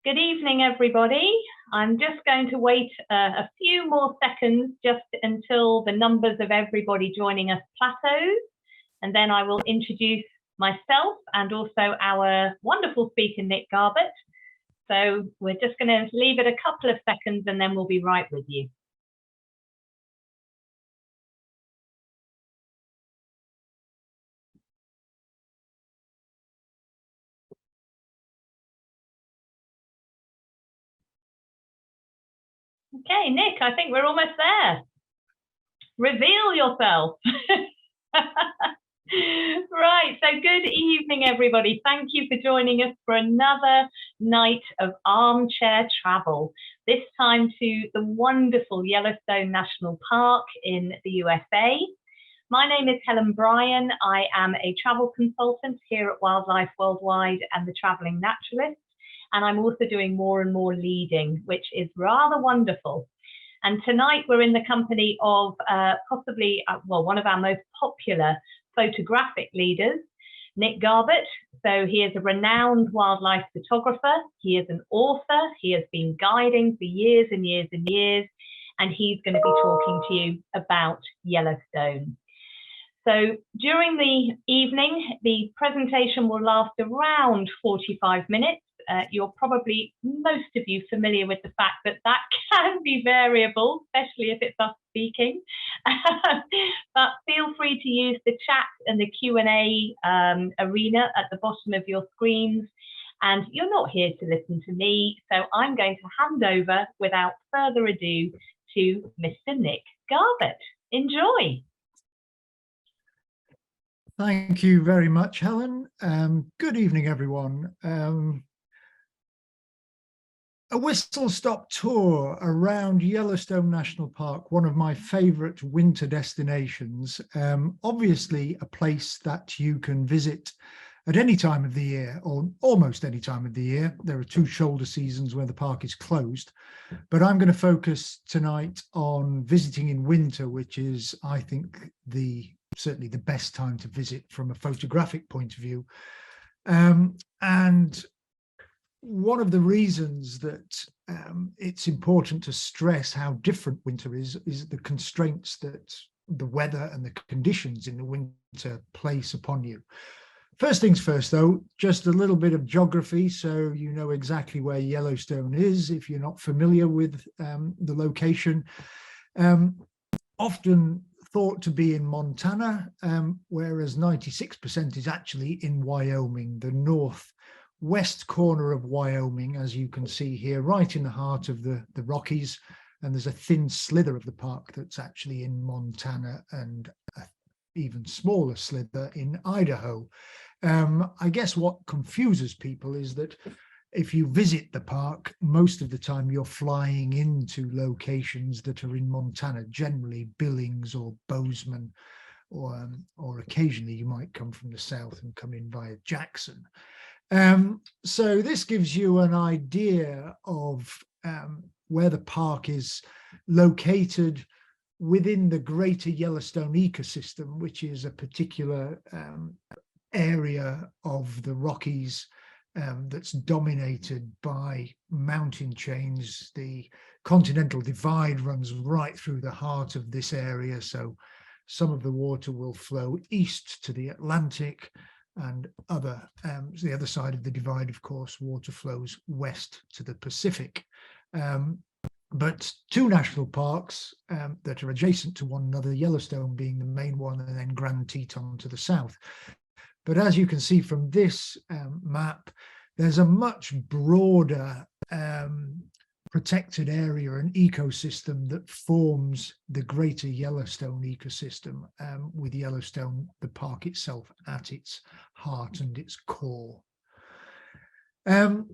Good evening, everybody. I'm just going to wait a few more seconds just until the numbers of everybody joining us plateaus, and then I will introduce myself and also our wonderful speaker, Nick Garbutt. So we're just going to leave it a couple of seconds and then we'll be right with you. Okay, Nick, I think we're almost there. Reveal yourself. Right, so good evening, everybody. Thank you for joining us for another night of armchair travel, this time to the wonderful Yellowstone National Park in the USA. My name is Helen Bryan. I am a travel consultant here at Wildlife Worldwide and the Traveling Naturalist, and I'm also doing more and more leading, which is rather wonderful. And tonight we're in the company of possibly, one of our most popular photographic leaders, Nick Garbutt. So he is a renowned wildlife photographer. He is an author. He has been guiding for years and years and years, and he's going to be talking to you about Yellowstone. So during the evening, the presentation will last around 45 minutes. You're probably, most of you, familiar with the fact that that can be variable, especially if it's us speaking. But feel free to use the chat and the Q&A arena at the bottom of your screens. And you're not here to listen to me, so I'm going to hand over, without further ado, to Mr. Nick Garbutt. Enjoy. Thank you very much, Helen. Good evening, everyone. A whistle-stop tour around Yellowstone National Park, one of my favorite winter destinations. Obviously, a place that you can visit at any time of the year, or almost any time of the year. There are two shoulder seasons where the park is closed, but I'm going to focus tonight on visiting in winter, which is, I think, certainly the best time to visit from a photographic point of view. And one of the reasons that it's important to stress how different winter is the constraints that the weather and the conditions in the winter place upon you. First things first, though, just a little bit of geography so you know exactly where Yellowstone is if you're not familiar with the location. Often thought to be in Montana, whereas 96% is actually in Wyoming, the northwest corner of Wyoming, as you can see here, right in the heart of the Rockies. And there's a thin slither of the park that's actually in Montana and an even smaller slither in Idaho. I guess what confuses people is that if you visit the park, most of the time you're flying into locations that are in Montana, generally Billings or Bozeman, or occasionally you might come from the south and come in via Jackson. So this gives you an idea of where the park is located within the greater Yellowstone ecosystem, which is a particular area of the Rockies that's dominated by mountain chains. The Continental Divide runs right through the heart of this area, so some of the water will flow east to the Atlantic, and the other side of the divide, of course, water flows west to the Pacific. But two national parks that are adjacent to one another, Yellowstone being the main one, and then Grand Teton to the south. But as you can see from this map, there's a much broader protected area and ecosystem that forms the greater Yellowstone ecosystem, with Yellowstone, the park itself, at its heart and its core. Now,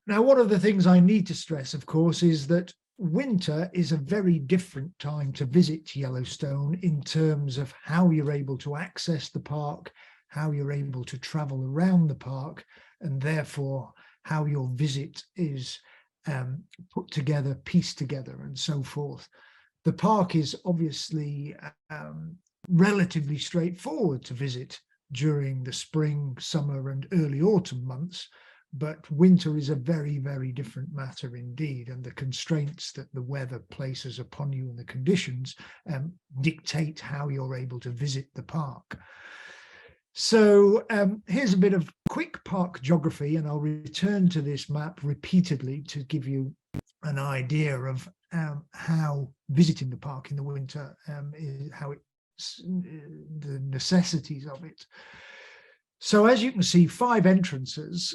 one of the things I need to stress, of course, is that winter is a very different time to visit Yellowstone in terms of how you're able to access the park, how you're able to travel around the park, and therefore how your visit is put together, pieced together, and so forth. The park is obviously relatively straightforward to visit during the spring, summer, and early autumn months, but winter is a very, very different matter indeed, and the constraints that the weather places upon you and the conditions dictate how you're able to visit the park. So here's a bit of quick park geography, and I'll return to this map repeatedly to give you an idea of how visiting the park in the winter the necessities of it. So as you can see, 5 entrances,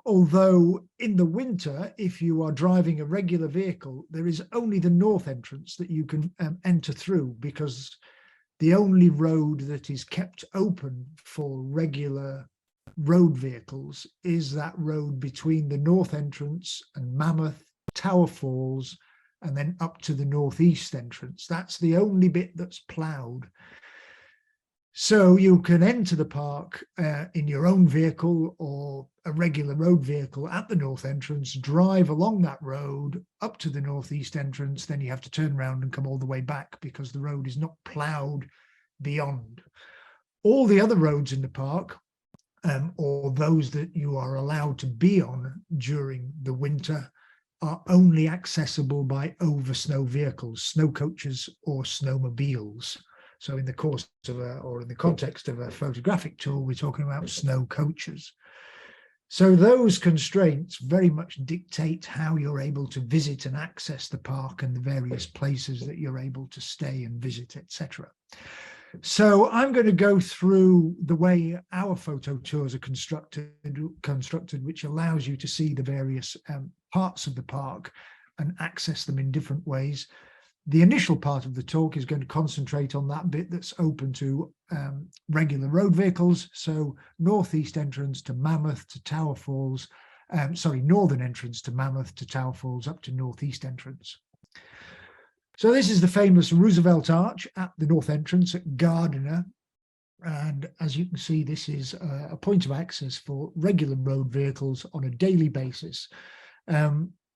although in the winter, if you are driving a regular vehicle, there is only the north entrance that you can enter through, because the only road that is kept open for regular road vehicles is that road between the north entrance and Mammoth, Tower Falls, and then up to the northeast entrance. That's the only bit that's ploughed. So you can enter the park in your own vehicle or a regular road vehicle at the north entrance, drive along that road up to the northeast entrance, then you have to turn around and come all the way back because the road is not ploughed beyond. All the other roads in the park, or those that you are allowed to be on during the winter, are only accessible by over snow vehicles, snow coaches or snowmobiles. So in the course of or in the context of a photographic tour, we're talking about snow coaches. So those constraints very much dictate how you're able to visit and access the park and the various places that you're able to stay and visit, etc. So I'm going to go through the way our photo tours are constructed, which allows you to see the various parts of the park and access them in different ways. The initial part of the talk is going to concentrate on that bit that's open to regular road vehicles. So northeast entrance to Mammoth to Tower Falls, northern entrance to Mammoth to Tower Falls up to northeast entrance. So this is the famous Roosevelt Arch at the north entrance at Gardiner. And as you can see, this is a point of access for regular road vehicles on a daily basis.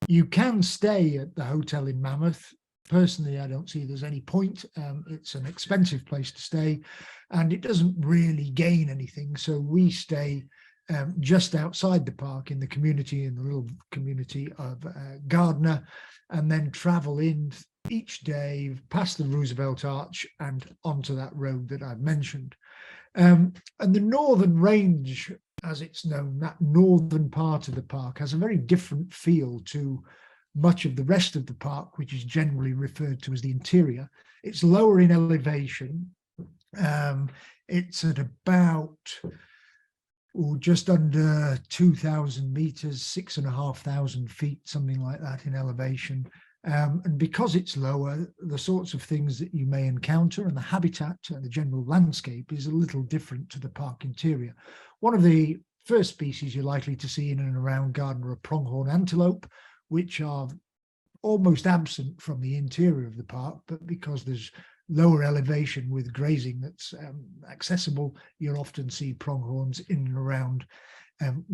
You can stay at the hotel in Mammoth. Personally, I don't see there's any point. It's an expensive place to stay and it doesn't really gain anything. So we stay just outside the park in the community, in the little community of Gardiner, and then travel in each day past the Roosevelt Arch and onto that road that I've mentioned. And the Northern Range, as it's known, that northern part of the park has a very different feel to much of the rest of the park, which is generally referred to as the interior. It's lower in elevation. It's at about just under 2,000 meters, 6,500 feet, something like that in elevation. And because it's lower, the sorts of things that you may encounter and the habitat and the general landscape is a little different to the park interior. One of the first species you're likely to see in and around Gardiner are pronghorn antelope, which are almost absent from the interior of the park, but because there's lower elevation with grazing that's accessible, you'll often see pronghorns in and around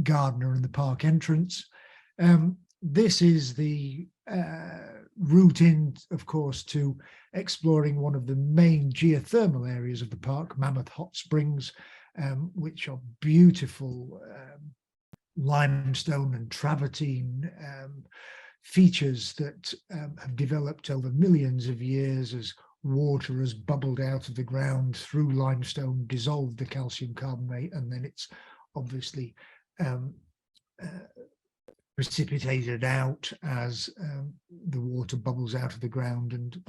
Gardiner and the park entrance. This is the route in, of course, to exploring one of the main geothermal areas of the park, Mammoth Hot Springs, which are beautiful limestone and travertine features that have developed over millions of years as water has bubbled out of the ground through limestone, dissolved the calcium carbonate, and then it's obviously precipitated out as the water bubbles out of the ground, and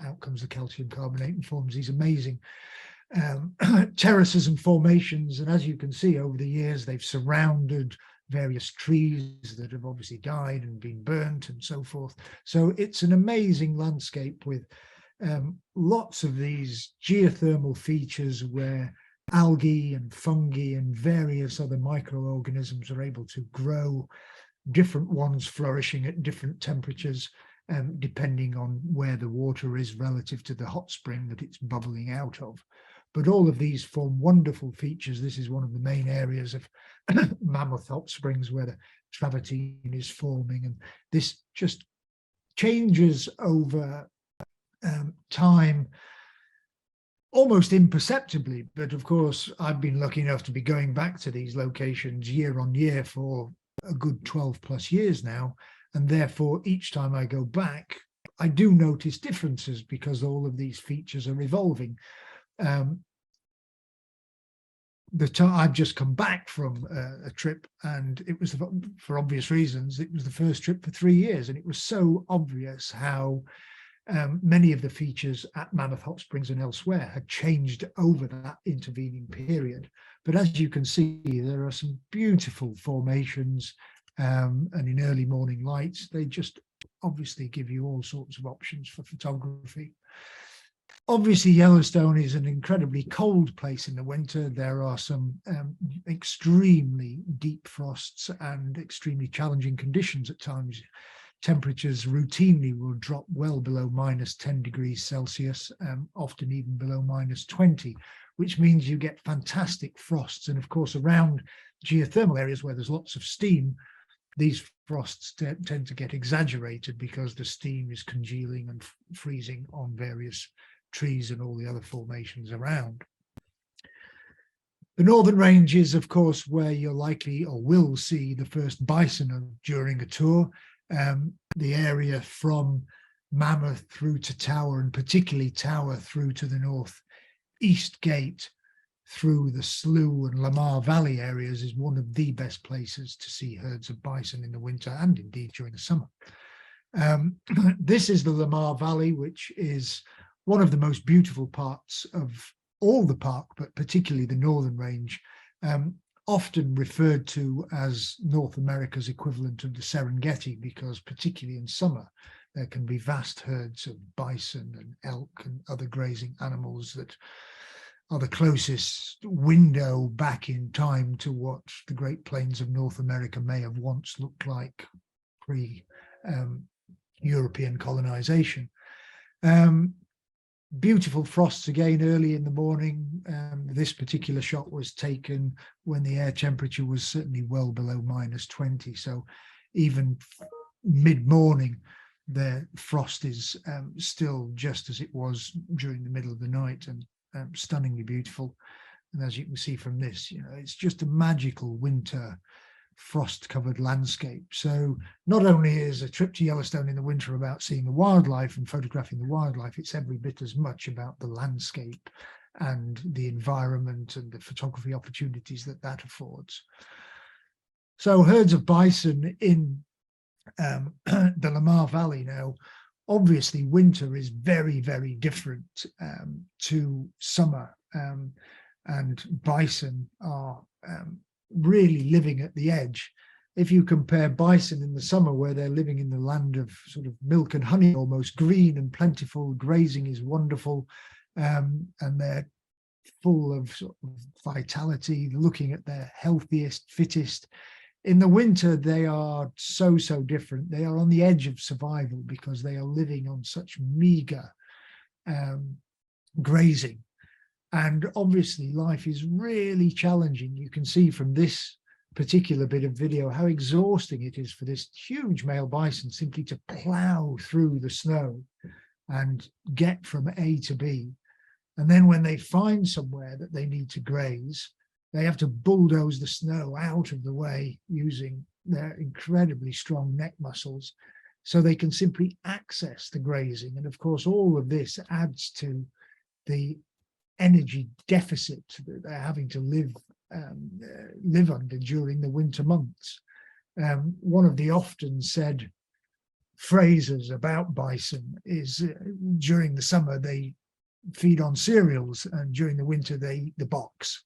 out comes the calcium carbonate and forms these amazing terraces and formations. And as you can see, over the years, they've surrounded various trees that have obviously died and been burnt and so forth. So it's an amazing landscape with lots of these geothermal features where algae and fungi and various other microorganisms are able to grow, different ones flourishing at different temperatures, depending on where the water is relative to the hot spring that it's bubbling out of. But all of these form wonderful features. This is one of the main areas of Mammoth Hot Springs where the travertine is forming, and this just changes over time almost imperceptibly. But of course, I've been lucky enough to be going back to these locations year on year for a good 12 plus years now. And therefore, each time I go back, I do notice differences because all of these features are evolving. I've just come back from a trip, and it was, for obvious reasons, it was the first trip for 3 years, and it was so obvious how many of the features at Mammoth Hot Springs and elsewhere had changed over that intervening period. But as you can see, there are some beautiful formations, and in early morning lights, they just obviously give you all sorts of options for photography. Obviously, Yellowstone is an incredibly cold place in the winter. There are some extremely deep frosts and extremely challenging conditions at times. Temperatures routinely will drop well below -10 degrees Celsius, often even below -20, which means you get fantastic frosts. And of course, around geothermal areas where there's lots of steam, these frosts tend to get exaggerated because the steam is congealing and freezing on various trees and all the other formations around. The northern range is, of course, where you're likely or will see the first bison during a tour. The area from Mammoth through to Tower, and particularly Tower through to the northeast gate through the Slough and Lamar Valley areas, is one of the best places to see herds of bison in the winter and indeed during the summer. This is the Lamar Valley, which is one of the most beautiful parts of all the park, but particularly the northern range, often referred to as North America's equivalent of the Serengeti, because particularly in summer, there can be vast herds of bison and elk and other grazing animals that are the closest window back in time to what the Great Plains of North America may have once looked like pre-European colonization. Beautiful frosts again early in the morning. This particular shot was taken when the air temperature was certainly well below -20. So even mid-morning, the frost is still just as it was during the middle of the night, and stunningly beautiful. And as you can see from this, it's just a magical winter frost-covered landscape. So not only is a trip to Yellowstone in the winter about seeing the wildlife and photographing the wildlife, it's every bit as much about the landscape and the environment and the photography opportunities that affords. So herds of bison in the Lamar Valley now. Obviously, winter is very, very different to summer, and bison are really living at the edge. If you compare bison in the summer, where they're living in the land of sort of milk and honey, almost green and plentiful, grazing is wonderful, and they're full of sort of vitality, looking at their healthiest, fittest. In the winter, they are so different. They are on the edge of survival because they are living on such meager grazing. And obviously, life is really challenging. You can see from this particular bit of video how exhausting it is for this huge male bison simply to plow through the snow and get from A to B. And then when they find somewhere that they need to graze, they have to bulldoze the snow out of the way using their incredibly strong neck muscles so they can simply access the grazing. And of course, all of this adds to the energy deficit that they're having to live under during the winter months. One of the often said phrases about bison is during the summer they feed on cereals, and during the winter they eat the box,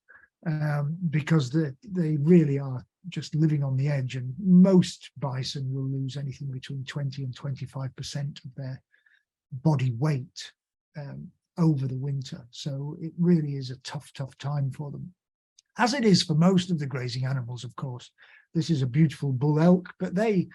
because they really are just living on the edge. And most bison will lose anything between 20 and 25% of their body weight over the winter. So it really is a tough time for them, as it is for most of the grazing animals. Of course, this is a beautiful bull elk, but they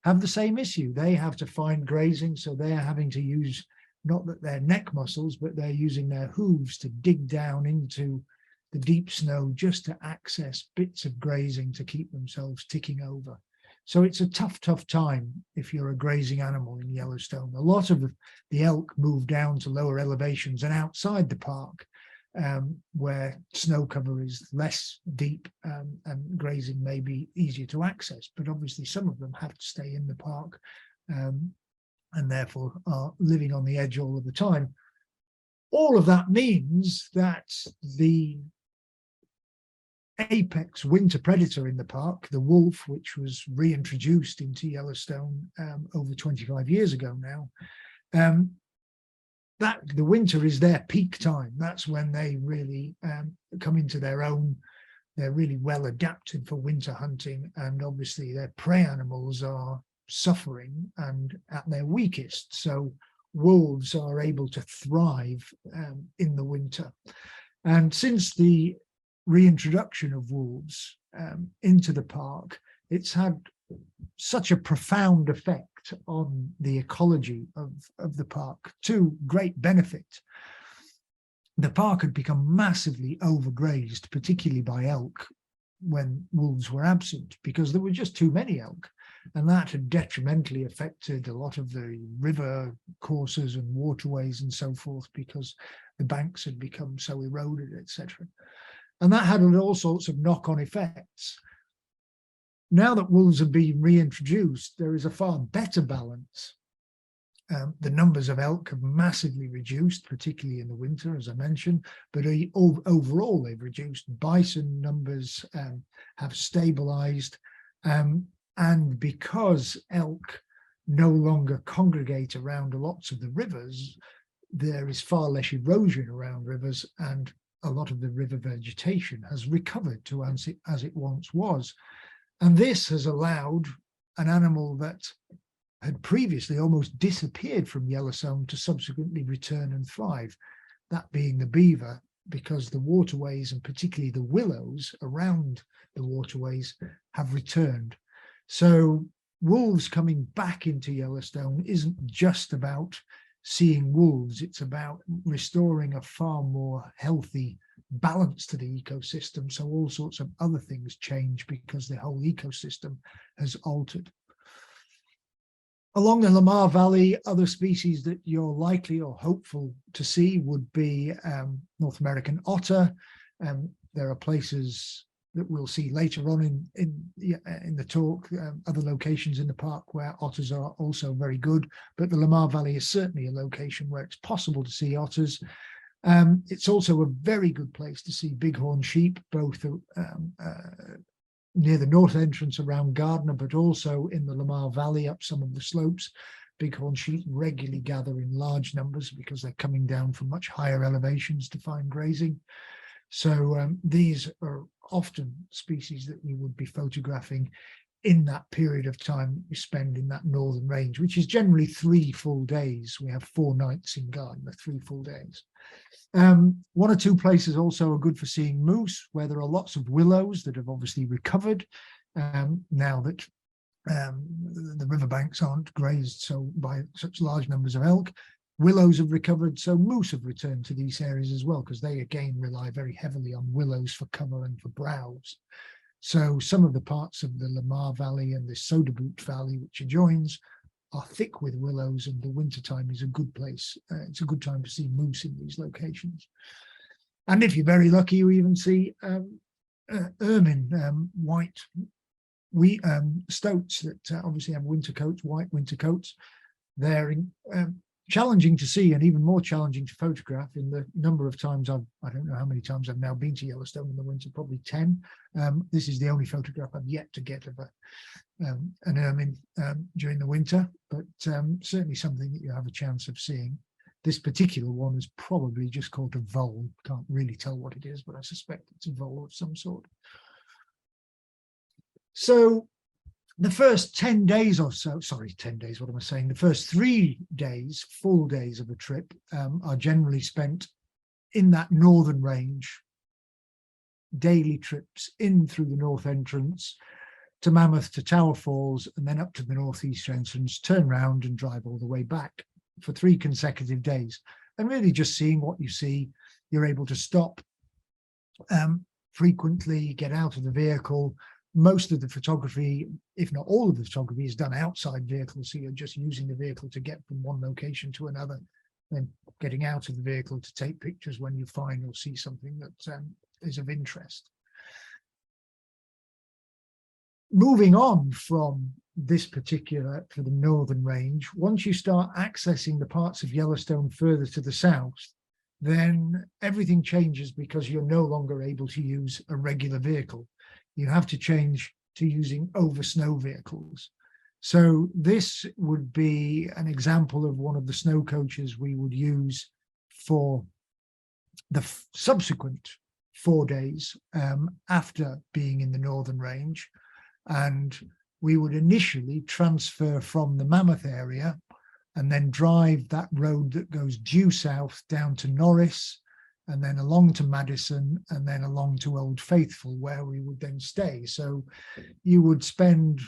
have the same issue. They have to find grazing, so they're having to use not that their neck muscles, but they're using their hooves to dig down into the deep snow just to access bits of grazing to keep themselves ticking over. So it's a tough time if you're a grazing animal in Yellowstone. A lot of the elk move down to lower elevations and outside the park, where snow cover is less deep and grazing may be easier to access. But obviously some of them have to stay in the park and therefore are living on the edge all of the time. All of that means that the apex winter predator in the park, the wolf, which was reintroduced into Yellowstone over 25 years ago now, that the winter is their peak time. That's when they really come into their own. They're really well adapted for winter hunting, and obviously their prey animals are suffering and at their weakest. So wolves are able to thrive in the winter. And since the reintroduction of wolves into the park, it's had such a profound effect on the ecology of the park, to great benefit. The park had become massively overgrazed, particularly by elk, when wolves were absent, because there were just too many elk. And that had detrimentally affected a lot of the river courses and waterways and so forth, because the banks had become so eroded, etc. And that had all sorts of knock-on effects. Now that wolves have been reintroduced, there is a far better balance. The numbers of elk have massively reduced, particularly in the winter, as I mentioned, but overall they've reduced. Bison numbers have stabilized, and because elk no longer congregate around lots of the rivers, there is far less erosion around rivers, and a lot of the river vegetation has recovered to as it once was. And this has allowed an animal that had previously almost disappeared from Yellowstone to subsequently return and thrive, that being the beaver, because the waterways and particularly the willows around the waterways have returned. So wolves coming back into Yellowstone isn't just about seeing wolves, it's about restoring a far more healthy balance to the ecosystem. So all sorts of other things change because the whole ecosystem has altered. Along the Lamar Valley, other species that you're likely or hopeful to see would be North American otter. There are places that we'll see later on in the talk, other locations in the park where otters are also very good, but the Lamar Valley is certainly a location where it's possible to see otters. It's also a very good place to see bighorn sheep, both near the north entrance around Gardner, but also in the Lamar Valley up some of the slopes. Bighorn sheep regularly gather in large numbers because they're coming down from much higher elevations to find grazing. So these are often species that we would be photographing in that period of time we spend in that northern range, which is generally 3 full days. We have 4 nights in Gardner, 3 full days. 1 or 2 places also are good for seeing moose, where there are lots of willows that have obviously recovered now that the riverbanks aren't grazed so by such large numbers of elk. Willows have recovered, so moose have returned to these areas as well, because they again rely very heavily on willows for cover and for browse. So some of the parts of the Lamar Valley and the Soda Boot Valley, which adjoins, are thick with willows, and the wintertime is a good place. It's a good time to see moose in these locations. And if you're very lucky, you even see ermine, white stoats that obviously have winter coats, white winter coats. They're challenging to see and even more challenging to photograph. In the number of times I don't know how many times I've now been to Yellowstone in the winter, probably 10. This is the only photograph I've yet to get of an ermine during the winter, but certainly something that you have a chance of seeing. This particular one is probably just called a vole. Can't really tell what it is, but I suspect it's a vole of some sort. So the first 10 days or so, sorry, 10 days, what am I saying? The first 3 days, full days of a trip are generally spent in that northern range, daily trips in through the north entrance to Mammoth, to Tower Falls, and then up to the northeast entrance, turn round and drive all the way back for 3 consecutive days. And really just seeing what you see. You're able to stop frequently, get out of the vehicle. Most of the photography, if not all of the photography, is done outside vehicles, so you're just using the vehicle to get from one location to another then getting out of the vehicle to take pictures when you find or see something that is of interest. Moving on from this particular for the northern range, once you start accessing the parts of Yellowstone further to the south, then everything changes because you're no longer able to use a regular vehicle. You have to change to using over snow vehicles. So this would be an example of one of the snow coaches we would use for the subsequent 4 days after being in the northern range. And we would initially transfer from the Mammoth area and then drive that road that goes due south down to Norris, and then along to Madison, and then along to Old Faithful, where we would then stay. So you would spend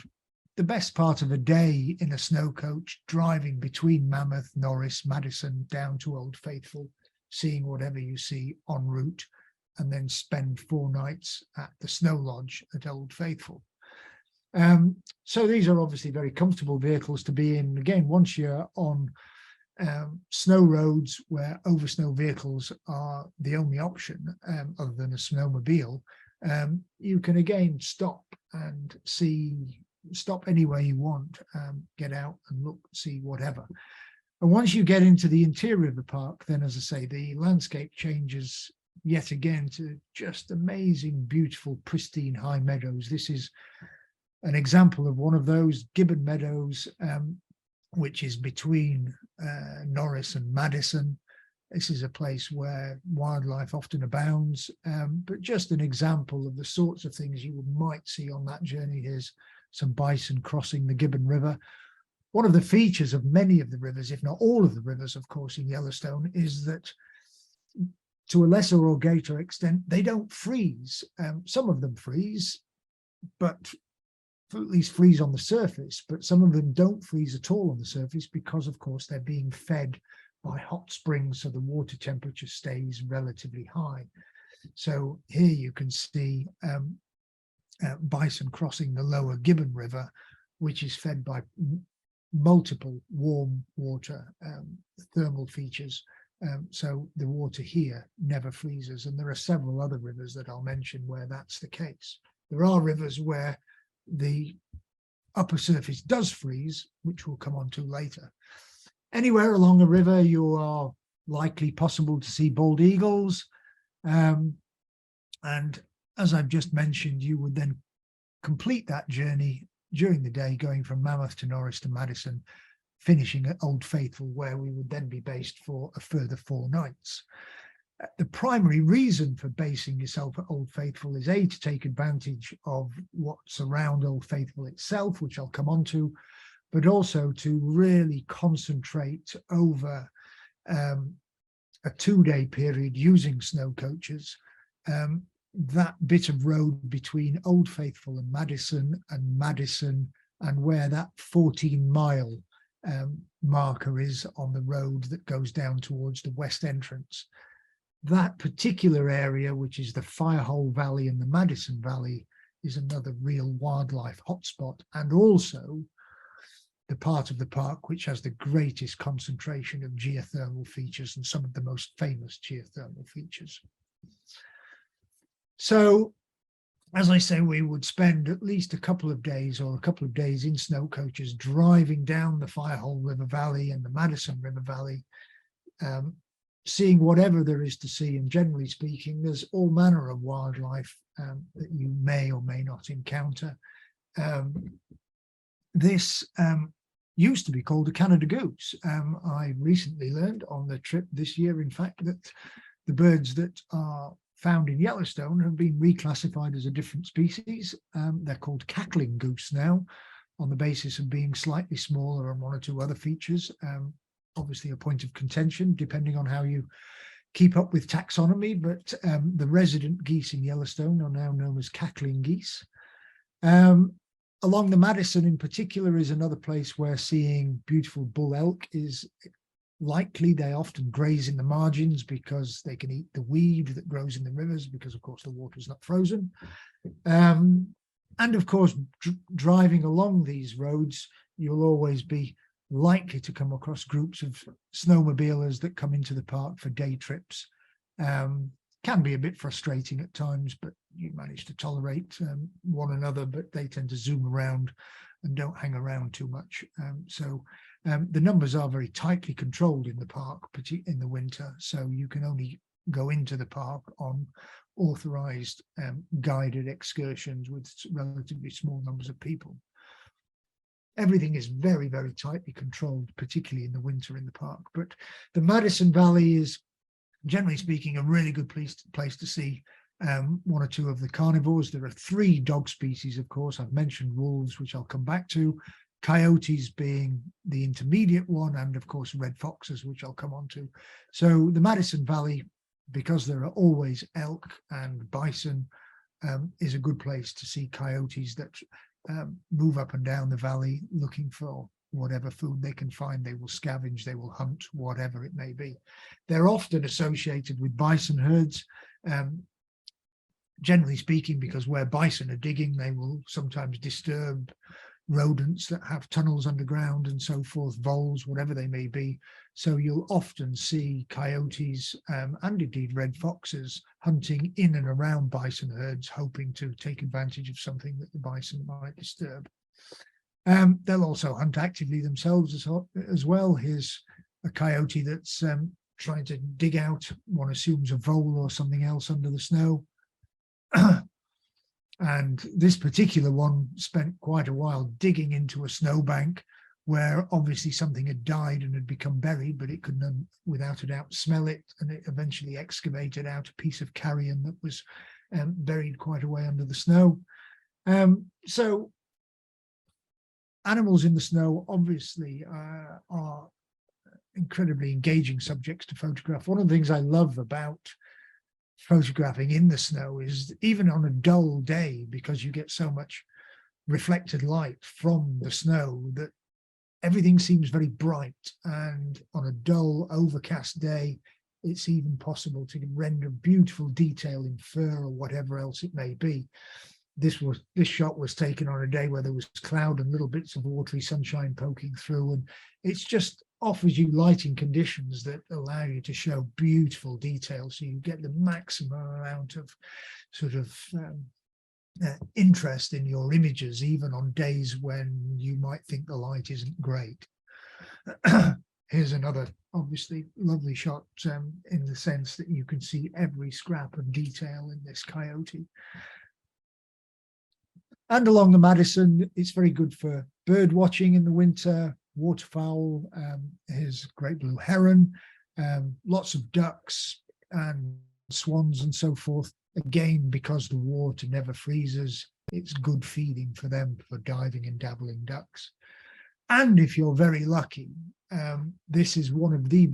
the best part of a day in a snow coach driving between Mammoth, Norris, Madison, down to Old Faithful, seeing whatever you see en route, and then spend 4 nights at the snow lodge at Old Faithful. So these are obviously very comfortable vehicles to be in. Again, once you're on snow roads where over snow vehicles are the only option other than a snowmobile, you can again stop anywhere you want, get out and look, see whatever. And once you get into the interior of the park, then, as I say, the landscape changes yet again to just amazing, beautiful, pristine high meadows. This is an example of one of those, Gibbon Meadows, which is between Norris and Madison. This is a place where wildlife often abounds, but just an example of the sorts of things you might see on that journey. Here's some bison crossing the Gibbon River. One of the features of many of the rivers, if not all of the rivers, of course, in Yellowstone, is that to a lesser or greater extent, they don't freeze. Some of them freeze, but at least freeze on the surface, but some of them don't freeze at all on the surface because, of course, they're being fed by hot springs, so the water temperature stays relatively high. So here you can see bison crossing the lower Gibbon River, which is fed by multiple warm water thermal features. So the water here never freezes. And there are several other rivers that I'll mention where that's the case. There are rivers where the upper surface does freeze, which we'll come on to later. Anywhere along a river, you are likely possible to see bald eagles. And as I've just mentioned, you would then complete that journey during the day, going from Mammoth to Norris to Madison, finishing at Old Faithful, where we would then be based for a further 4 nights. The primary reason for basing yourself at Old Faithful is to take advantage of what's around Old Faithful itself, which I'll come on to, but also to really concentrate over a 2-day period using snow coaches. That bit of road between Old Faithful and Madison and where that 14-mile marker is on the road that goes down towards the west entrance. That particular area, which is the Firehole Valley and the Madison Valley, is another real wildlife hotspot, and also the part of the park which has the greatest concentration of geothermal features and some of the most famous geothermal features. So, as I say, we would spend at least a couple of days in snow coaches driving down the Firehole River Valley and the Madison River Valley, seeing whatever there is to see. And generally speaking, there's all manner of wildlife that you may or may not encounter. This used to be called a Canada goose. I recently learned on the trip this year, in fact, that the birds that are found in Yellowstone have been reclassified as a different species. They're called cackling goose now, on the basis of being slightly smaller and 1 or 2 other features. Obviously a point of contention depending on how you keep up with taxonomy, but the resident geese in Yellowstone are now known as cackling geese. Along the Madison in particular is another place where seeing beautiful bull elk is likely. They often graze in the margins because they can eat the weed that grows in the rivers because, of course, the water is not frozen. And of course, driving along these roads, you'll always be likely to come across groups of snowmobilers that come into the park for day trips. Can be a bit frustrating at times, but you manage to tolerate one another, but they tend to zoom around and don't hang around too much. The numbers are very tightly controlled in the park, particularly in the winter. So you can only go into the park on authorized guided excursions with relatively small numbers of people. Everything is very, very tightly controlled, particularly in the winter in the park. But the Madison Valley is, generally speaking, a really good place to see one or two of the carnivores. There are 3 dog species, of course. I've mentioned wolves, which I'll come back to, coyotes being the intermediate one, and of course red foxes, which I'll come on to. So the Madison Valley, because there are always elk and bison, is a good place to see coyotes that move up and down the valley looking for whatever food they can find. They will scavenge, they will hunt, whatever it may be. They're often associated with bison herds, generally speaking, because where bison are digging, they will sometimes disturb rodents that have tunnels underground and so forth, voles, whatever they may be. So you'll often see coyotes and indeed red foxes hunting in and around bison herds, hoping to take advantage of something that the bison might disturb. They'll also hunt actively themselves as well. Here's a coyote that's trying to dig out, one assumes, a vole or something else under the snow. And this particular one spent quite a while digging into a snowbank where obviously something had died and had become buried, but it could without a doubt smell it, and it eventually excavated out a piece of carrion that was buried quite a way under the snow. So animals in the snow obviously are incredibly engaging subjects to photograph. One of the things I love about photographing in the snow is, even on a dull day, because you get so much reflected light from the snow, that everything seems very bright, and on a dull overcast day it's even possible to render beautiful detail in fur or whatever else it may be. This shot was taken on a day where there was cloud and little bits of watery sunshine poking through, and it's just offers you lighting conditions that allow you to show beautiful detail, so you get the maximum amount of sort of interest in your images, even on days when you might think the light isn't great. Here's another obviously lovely shot in the sense that you can see every scrap of detail in this coyote. And along the Madison, it's very good for bird watching in the winter, waterfowl, here's great blue heron, lots of ducks and swans and so forth. Again, because the water never freezes, it's good feeding for them, for diving and dabbling ducks. And if you're very lucky, this is one of the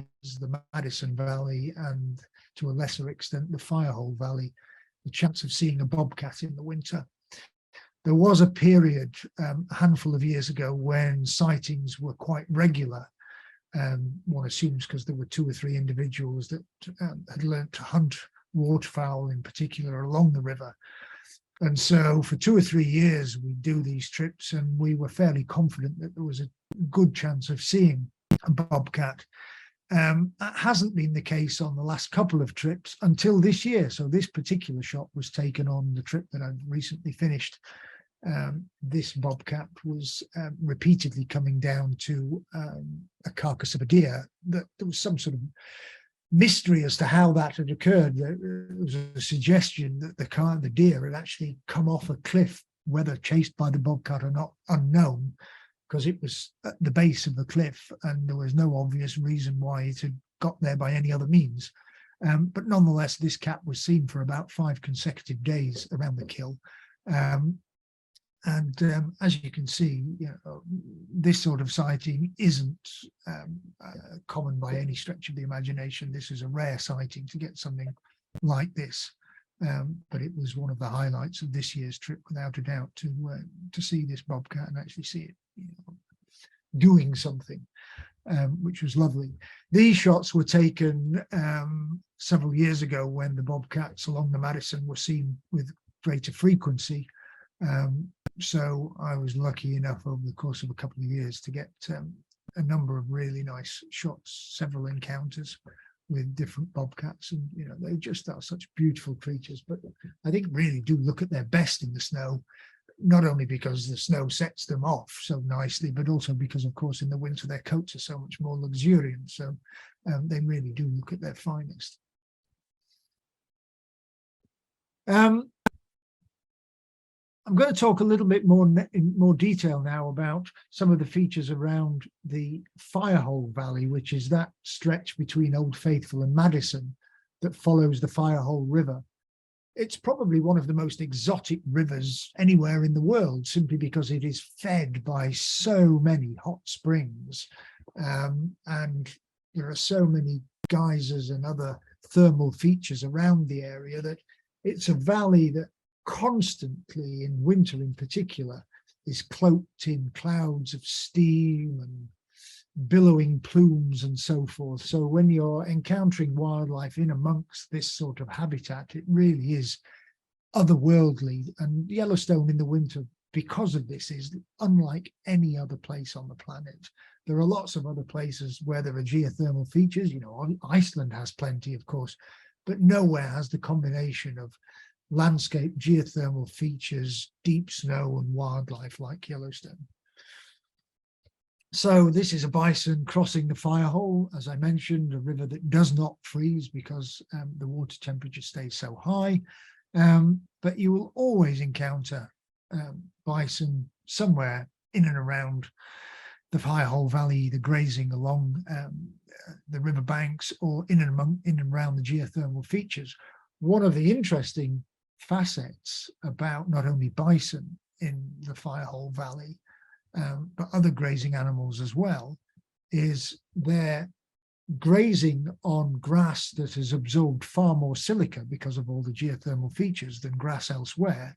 Madison Valley, and to a lesser extent the Firehole Valley, the chance of seeing a bobcat in the winter. There was a period a handful of years ago when sightings were quite regular. One assumes because there were 2 or 3 individuals that had learnt to hunt waterfowl in particular along the river. And so for 2 or 3 years we'd do these trips, and we were fairly confident that there was a good chance of seeing a bobcat. That hasn't been the case on the last couple of trips until this year. So this particular shot was taken on the trip that I've recently finished. This bobcat was repeatedly coming down to a carcass of a deer. That there was some sort of mystery as to how that had occurred. There was a suggestion that the deer had actually come off a cliff, whether chased by the bobcat or not, unknown, because it was at the base of the cliff and there was no obvious reason why it had got there by any other means. But nonetheless, this cat was seen for about 5 consecutive days around the kill. As you can see, this sort of sighting isn't common by any stretch of the imagination. This is a rare sighting to get something like this, but it was one of the highlights of this year's trip, without a doubt, to see this bobcat and actually see it doing something, which was lovely. These shots were taken several years ago when the bobcats along the Madison were seen with greater frequency. So I was lucky enough over the course of a couple of years to get a number of really nice shots, several encounters with different bobcats, and they just are such beautiful creatures. But I think really do look at their best in the snow, not only because the snow sets them off so nicely, but also because, of course, in the winter their coats are so much more luxuriant. So they really do look at their finest. I'm going to talk a little bit more in more detail now about some of the features around the Firehole Valley, which is that stretch between Old Faithful and Madison that follows the Firehole River. It's probably one of the most exotic rivers anywhere in the world, simply because it is fed by so many hot springs. And there are so many geysers and other thermal features around the area that it's a valley that constantly, in winter in particular, is cloaked in clouds of steam and billowing plumes and so forth. So when you're encountering wildlife in amongst this sort of habitat, it really is otherworldly. And Yellowstone in the winter, because of this, is unlike any other place on the planet. There are lots of other places where there are geothermal features. Iceland has plenty, of course, but nowhere has the combination of landscape, geothermal features, deep snow and wildlife like Yellowstone. So this is a bison crossing the Firehole, as I mentioned, a river that does not freeze because the water temperature stays so high. But you will always encounter bison somewhere in and around the Firehole Valley, either grazing along the river banks or in and around the geothermal features. One of the interesting facets about not only bison in the Firehole Valley, but other grazing animals as well, is they're grazing on grass that has absorbed far more silica because of all the geothermal features than grass elsewhere.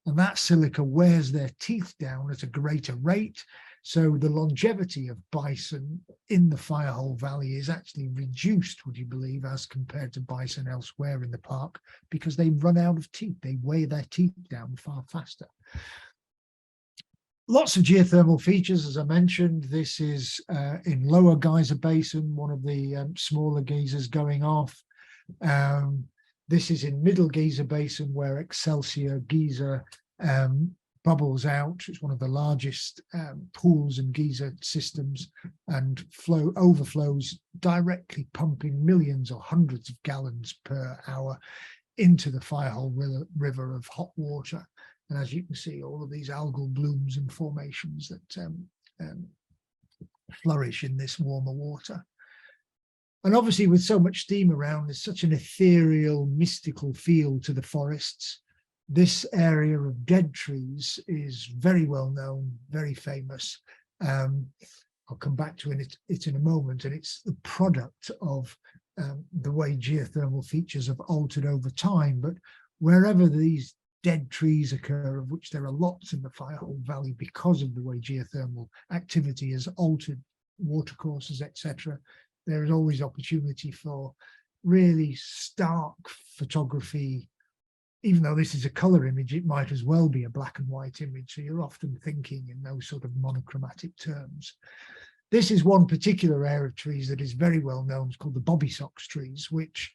And that silica wears their teeth down at a greater rate. So the longevity of bison in the Firehole Valley is actually reduced, would you believe, as compared to bison elsewhere in the park, because they run out of teeth. They weigh their teeth down far faster. Lots of geothermal features, as I mentioned. This is in Lower Geyser Basin, one of the smaller geysers going off. This is in Middle Geyser Basin, where Excelsior Geyser bubbles out. It's one of the largest pools and geyser systems, and overflows, directly pumping millions or hundreds of gallons per hour into the Firehole River of hot water. And as you can see, all of these algal blooms and formations that flourish in this warmer water. And obviously, with so much steam around, there's such an ethereal, mystical feel to the forests. This area of dead trees is very well known, very famous. I'll come back to it in a moment, and it's the product of the way geothermal features have altered over time. But wherever these dead trees occur, of which there are lots in the Firehole Valley because of the way geothermal activity has altered watercourses, etc., there is always opportunity for really stark photography. Even though this is a color image, it might as well be a black and white image. So you're often thinking in those sort of monochromatic terms. This is one particular area of trees that is very well known. It's called the bobby socks trees, which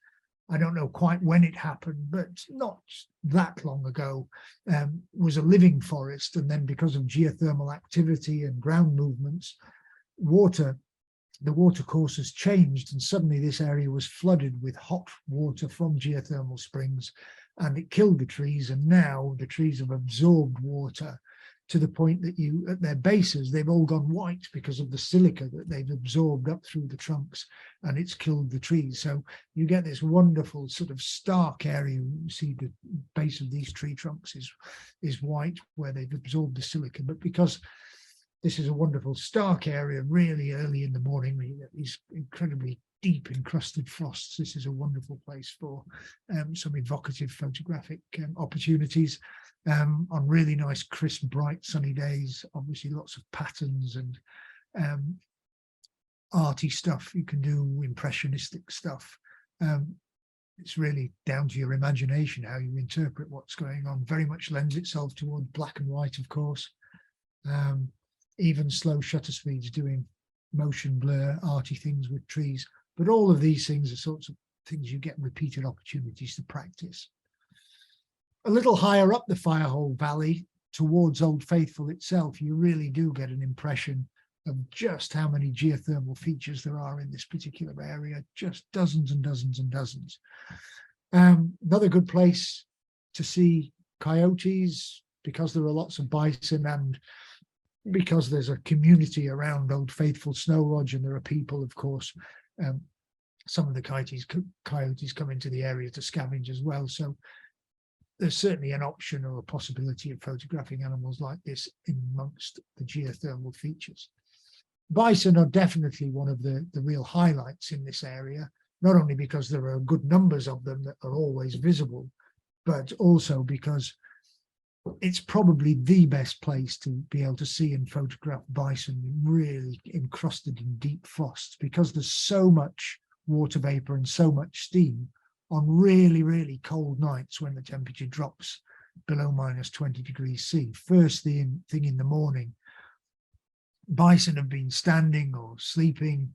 I don't know quite when it happened, but not that long ago, was a living forest. And then because of geothermal activity and ground movements, the water courses changed, and suddenly this area was flooded with hot water from geothermal springs, and it killed the trees. And now the trees have absorbed water to the point that at their bases, they've all gone white because of the silica that they've absorbed up through the trunks, and it's killed the trees. So you get this wonderful sort of stark area. You see the base of these tree trunks is white where they've absorbed the silica. But because this is a wonderful stark area, really early in the morning, where you get these incredibly deep encrusted frosts, this is a wonderful place for some evocative photographic opportunities. On really nice, crisp, bright, sunny days, obviously lots of patterns and arty stuff. You can do impressionistic stuff. It's really down to your imagination how you interpret what's going on. Very much lends itself toward black and white, of course. Even slow shutter speeds doing motion blur, arty things with trees. But all of these things are sorts of things you get repeated opportunities to practice. A little higher up the Firehole Valley, towards Old Faithful itself, you really do get an impression of just how many geothermal features there are in this particular area, just dozens and dozens and dozens. Another good place to see coyotes, because there are lots of bison and because there's a community around Old Faithful Snow Lodge, and there are people, of course, some of the coyotes come into the area to scavenge as well. So there's certainly an option or a possibility of photographing animals like this in amongst the geothermal features. Bison are definitely one of the real highlights in this area, not only because there are good numbers of them that are always visible, but also because it's probably the best place to be able to see and photograph bison really encrusted in deep frosts, because there's so much water vapor and so much steam on really, really cold nights when the temperature drops below -20°C. First thing in the morning, bison have been standing or sleeping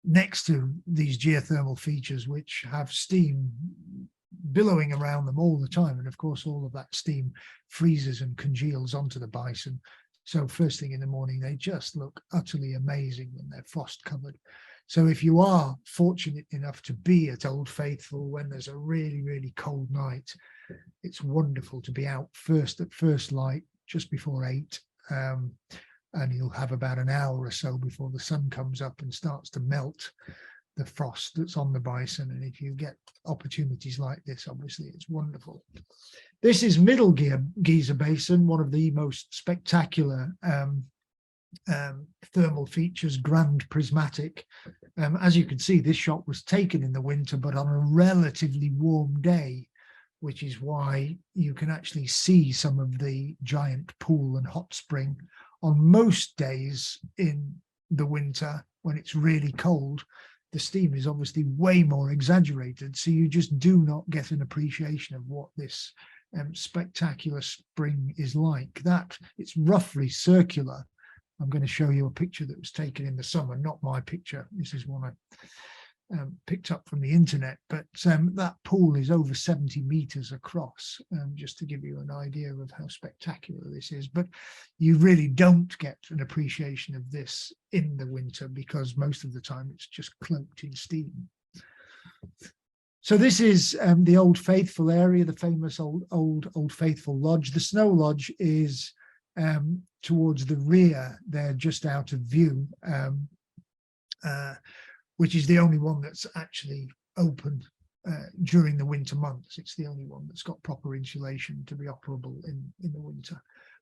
next to these geothermal features, which have steam billowing around them all the time. And of course, all of that steam freezes and congeals onto the bison. So first thing in the morning, they just look utterly amazing when they're frost covered. So if you are fortunate enough to be at Old Faithful when there's a really, really cold night, it's wonderful to be out at first light, just before 8. And you'll have about an hour or so before the sun comes up and starts to melt the frost that's on the bison. And if you get opportunities like this, obviously it's wonderful. This is Middle Geyser Basin, one of the most spectacular thermal features, grand prismatic. As you can see, this shot was taken in the winter, but on a relatively warm day, which is why you can actually see some of the giant pool and hot spring. On most days in the winter, when it's really cold, the steam is obviously way more exaggerated, so you just do not get an appreciation of what this spectacular spring is like. That it's roughly circular. I'm going to show you a picture that was taken in the summer, not my picture. This is one I picked up from the internet, but that pool is over 70 meters across, just to give you an idea of how spectacular this is. But you really don't get an appreciation of this in the winter, because most of the time it's just cloaked in steam. So this is the Old Faithful area, the famous Old Faithful Lodge. The Snow Lodge is towards the rear there, just out of view, which is the only one that's actually open during the winter months. It's the only one that's got proper insulation to be operable in the winter.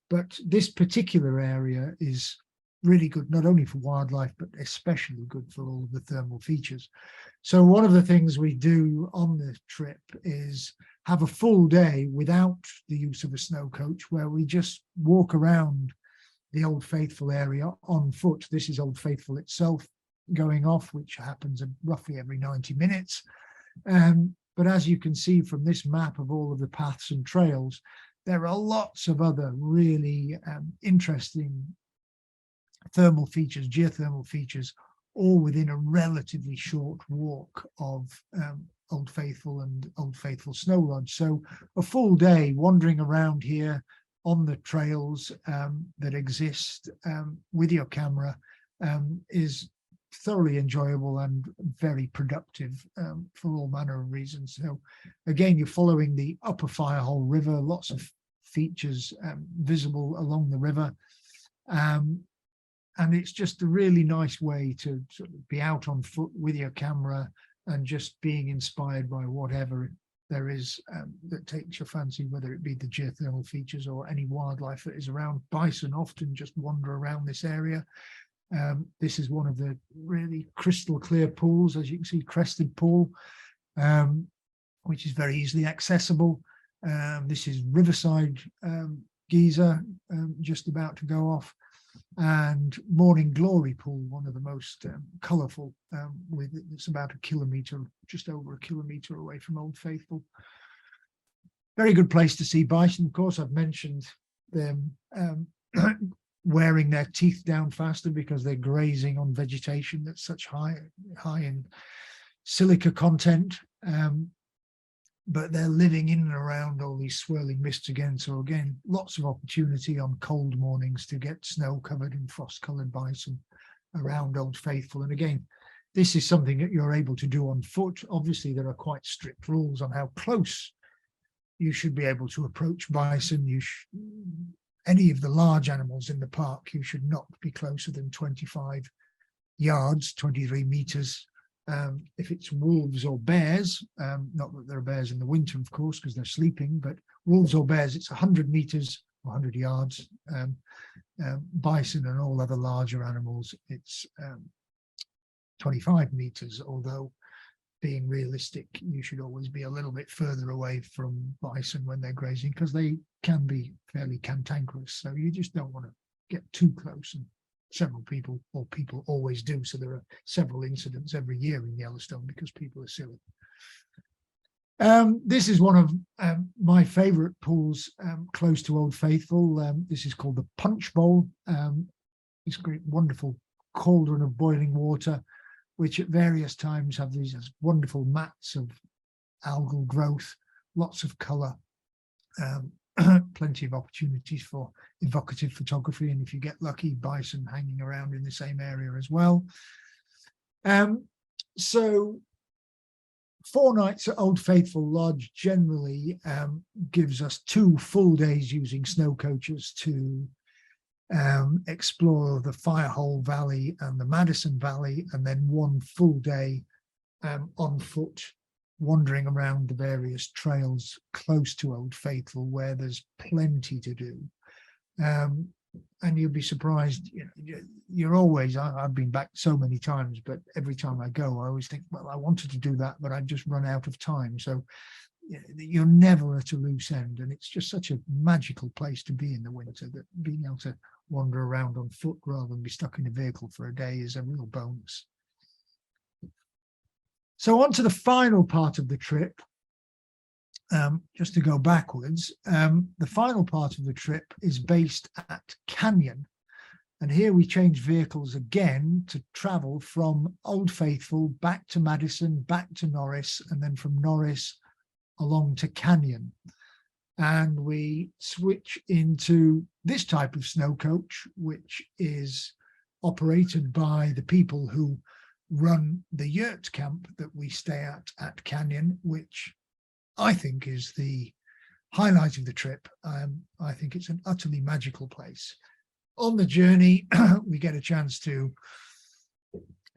But this particular area is really good, not only for wildlife, but especially good for all of the thermal features. So one of the things we do on the trip is have a full day without the use of a snow coach, where we just walk around the Old Faithful area on foot. This is Old Faithful itself going off, which happens roughly every 90 minutes. But as you can see from this map of all of the paths and trails, there are lots of other really interesting thermal features, geothermal features, all within a relatively short walk of Old Faithful and Old Faithful Snow Lodge. So a full day wandering around here on the trails that exist with your camera is thoroughly enjoyable and very productive for all manner of reasons. So again, you're following the upper Firehole River, lots of features visible along the river. And it's just a really nice way to sort of be out on foot with your camera and just being inspired by whatever there is that takes your fancy, whether it be the geothermal features or any wildlife that is around. Bison often just wander around this area. This is one of the really crystal clear pools, as you can see, crested pool, which is very easily accessible. This is Riverside Geyser, just about to go off. And Morning Glory Pool, one of the most colourful, it's about a kilometre, just over a kilometre away from Old Faithful. Very good place to see bison. Of course, I've mentioned them wearing their teeth down faster because they're grazing on vegetation that's such high in silica content. But they're living in and around all these swirling mists again. So again, lots of opportunity on cold mornings to get snow-covered and frost-coloured bison around Old Faithful. And again, this is something that you're able to do on foot. Obviously, there are quite strict rules on how close you should be able to approach bison. Any of the large animals in the park, you should not be closer than 25 yards, 23 meters. If it's wolves or bears, not that there are bears in the winter, of course, because they're sleeping, but wolves or bears, it's 100 meters, 100 yards. Bison and all other larger animals, it's 25 meters, although being realistic, you should always be a little bit further away from bison when they're grazing, because they can be fairly cantankerous. So you just don't want to get too close, and several people always do. So there are several incidents every year in Yellowstone because people are silly. This is one of my favorite pools close to Old Faithful. This is called the Punch Bowl. It's a great, wonderful cauldron of boiling water, which at various times have these wonderful mats of algal growth, lots of colour, plenty of opportunities for evocative photography, and if you get lucky, bison hanging around in the same area as well. So 4 nights at Old Faithful Lodge generally gives us 2 full days using snow coaches to explore the Firehole Valley and the Madison Valley, and then 1 full day on foot wandering around the various trails close to Old Faithful, where there's plenty to do. And you'll be surprised, you're always, I've been back so many times, but every time I go, I always think, well, I wanted to do that, but I've just run out of time. So you're never at a loose end, and it's just such a magical place to be in the winter, that being able to wander around on foot rather than be stuck in a vehicle for a day is a real bonus. So on to the final part of the trip. Just to go backwards, the final part of the trip is based at Canyon. And here we change vehicles again to travel from Old Faithful back to Madison, back to Norris, and then from Norris along to Canyon. And we switch into this type of snow coach, which is operated by the people who run the yurt camp that we stay at Canyon, which I think is the highlight of the trip. I think it's an utterly magical place. On the journey, we get a chance to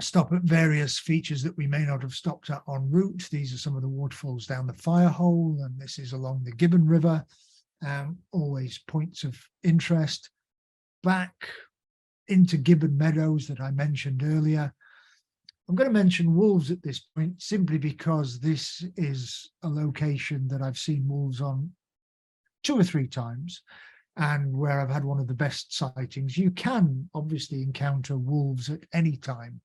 stop at various features that we may not have stopped at en route. These are some of the waterfalls down the Firehole, and this is along the Gibbon River. Always points of interest. Back into Gibbon Meadows that I mentioned earlier. I'm going to mention wolves at this point simply because this is a location that I've seen wolves on 2 or 3 times, and where I've had one of the best sightings. You can obviously encounter wolves at any time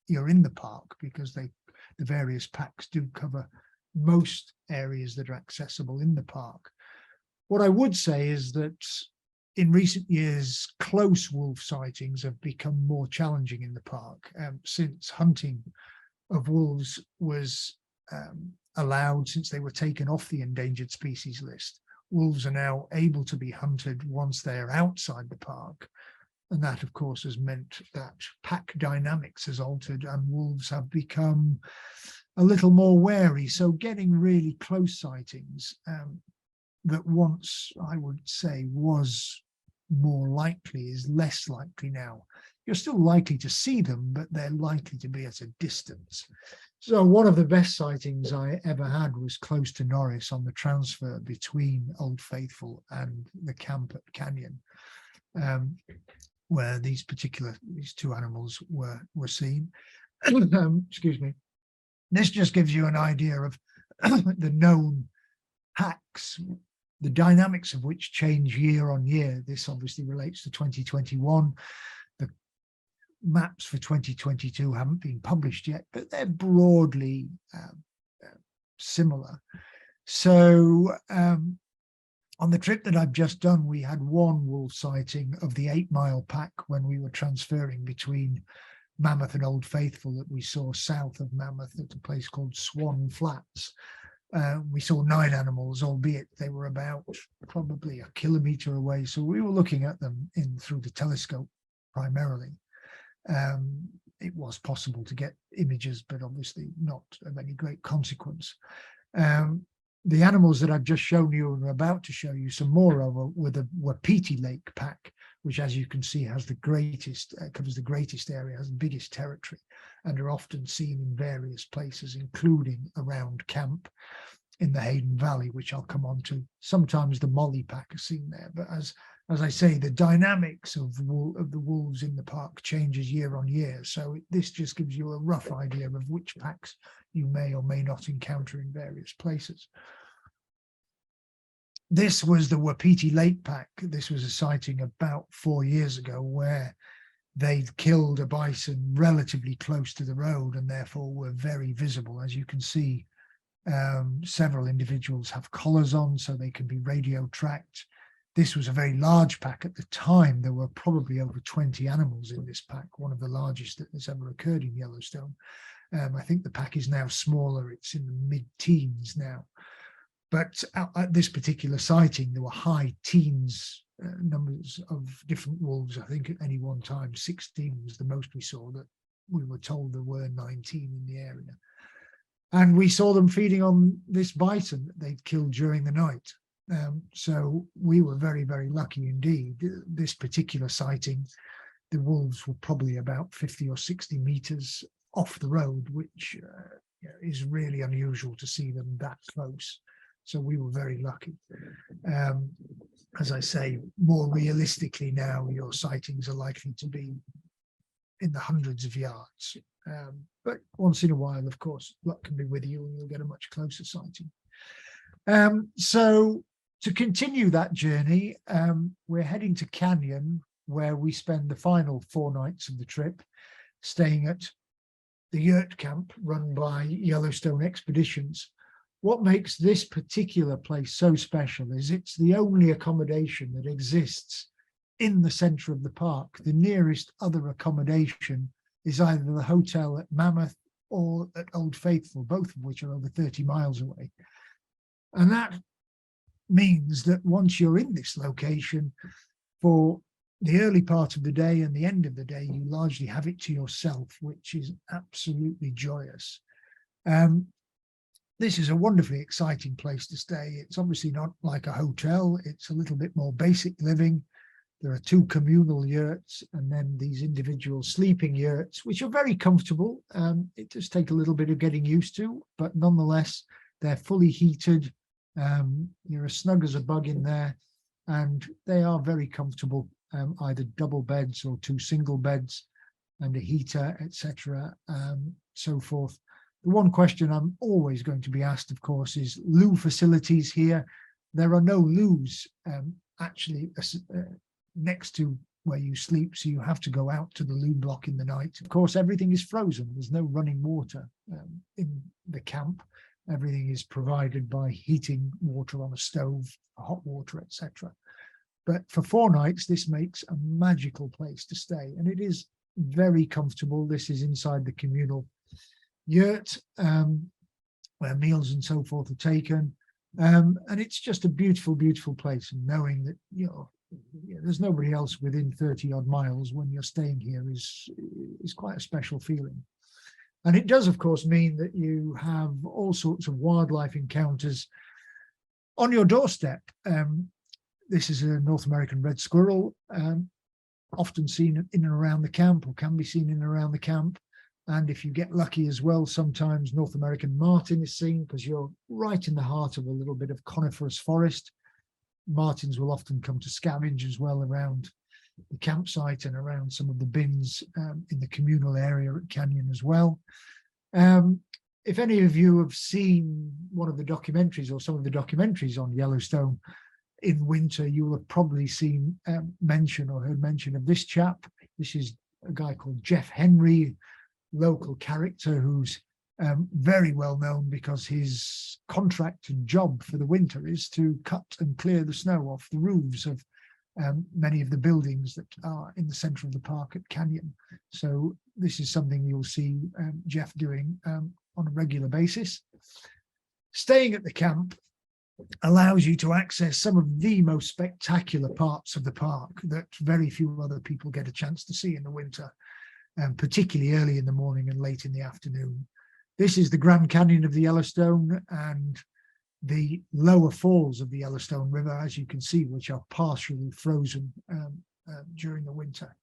you're in the park, because the various packs do cover most areas that are accessible in the park. What I would say is that in recent years, close wolf sightings have become more challenging in the park, since hunting of wolves was allowed, since they were taken off the endangered species list. Wolves are now able to be hunted once they're outside the park. And that, of course, has meant that pack dynamics has altered, and wolves have become a little more wary. So getting really close sightings that once, I would say, was more likely is less likely now. You're still likely to see them, but they're likely to be at a distance. So one of the best sightings I ever had was close to Norris on the transfer between Old Faithful and the camp at Canyon, where these 2 animals were seen. Excuse me. This just gives you an idea of the known packs, the dynamics of which change year on year. This obviously relates to 2021. The maps for 2022 haven't been published yet, but they're broadly similar. So On the trip that I've just done, we had one wolf sighting of the 8-mile pack when we were transferring between Mammoth and Old Faithful that we saw south of Mammoth at a place called Swan Flats. We saw 9 animals, albeit they were about probably a kilometre away. So we were looking at them through the telescope primarily. It was possible to get images, but obviously not of any great consequence. The animals that I've just shown you and are about to show you some more of were the Wapiti Lake pack, which, as you can see, has the greatest, covers the greatest area, has the biggest territory, and are often seen in various places, including around camp in the Hayden Valley, which I'll come on to. Sometimes the Molly pack are seen there, but as I say, the dynamics of the wolves in the park changes year on year. So this just gives you a rough idea of which packs you may or may not encounter in various places. This was the Wapiti Lake pack. This was a sighting about 4 years ago where they'd killed a bison relatively close to the road and therefore were very visible. As you can see, several individuals have collars on so they can be radio tracked. This was a very large pack at the time. There were probably over 20 animals in this pack, one of the largest that has ever occurred in Yellowstone. I think the pack is now smaller. It's in the mid-teens now. But at this particular sighting, there were high teens numbers of different wolves. I think at any one time, 16 was the most we saw. That we were told there were 19 in the area. And we saw them feeding on this bison that they'd killed during the night. So we were very, very lucky indeed. This particular sighting, the wolves were probably about 50 or 60 meters off the road, which is really unusual to see them that close. So we were very lucky. As I say, more realistically now, your sightings are likely to be in the hundreds of yards. But once in a while, of course, luck can be with you and you'll get a much closer sighting. So to continue that journey, we're heading to Canyon, where we spend the final 4 nights of the trip, staying at the yurt camp run by Yellowstone Expeditions. What makes this particular place so special is it's the only accommodation that exists in the center of the park. The nearest other accommodation is either the hotel at Mammoth or at Old Faithful, both of which are over 30 miles away. And that means that once you're in this location, for the early part of the day and the end of the day, you largely have it to yourself, which is absolutely joyous. This is a wonderfully exciting place to stay. It's obviously not like a hotel. It's a little bit more basic living. There are 2 communal yurts and then these individual sleeping yurts, which are very comfortable. It does take a little bit of getting used to, but nonetheless, they're fully heated. You're as snug as a bug in there, and they are very comfortable, either double beds or 2 single beds and a heater, etc., so forth. The one question I'm always going to be asked, of course, is loo facilities here. There are no loos actually next to where you sleep, so you have to go out to the loo block in the night. Of course, everything is frozen. There's no running water in the camp. Everything is provided by heating water on a stove, hot water, etc. But for 4 nights, this makes a magical place to stay, and it is very comfortable. This is inside the communal yurt where meals and so forth are taken, and it's just a beautiful, beautiful place. And knowing that there's nobody else within 30 odd miles when you're staying here is quite a special feeling. And it does, of course, mean that you have all sorts of wildlife encounters on your doorstep. This is a North American red squirrel, often seen in and around the camp, or can be seen in and around the camp. And if you get lucky as well, sometimes North American marten is seen, because you're right in the heart of a little bit of coniferous forest. Martens will often come to scavenge as well around the campsite and around some of the bins in the communal area at Canyon as well. If any of you have seen one of the documentaries or some of the documentaries on Yellowstone in winter, you will have probably seen mention or heard mention of this chap. This is a guy called Jeff Henry, local character who's very well known because his contracted job for the winter is to cut and clear the snow off the roofs of many of the buildings that are in the center of the park at Canyon. So this is something you'll see Jeff doing on a regular basis. Staying at the camp allows you to access some of the most spectacular parts of the park that very few other people get a chance to see in the winter, particularly early in the morning and late in the afternoon. This is the Grand Canyon of the Yellowstone and the lower falls of the Yellowstone River, as you can see, which are partially frozen during the winter.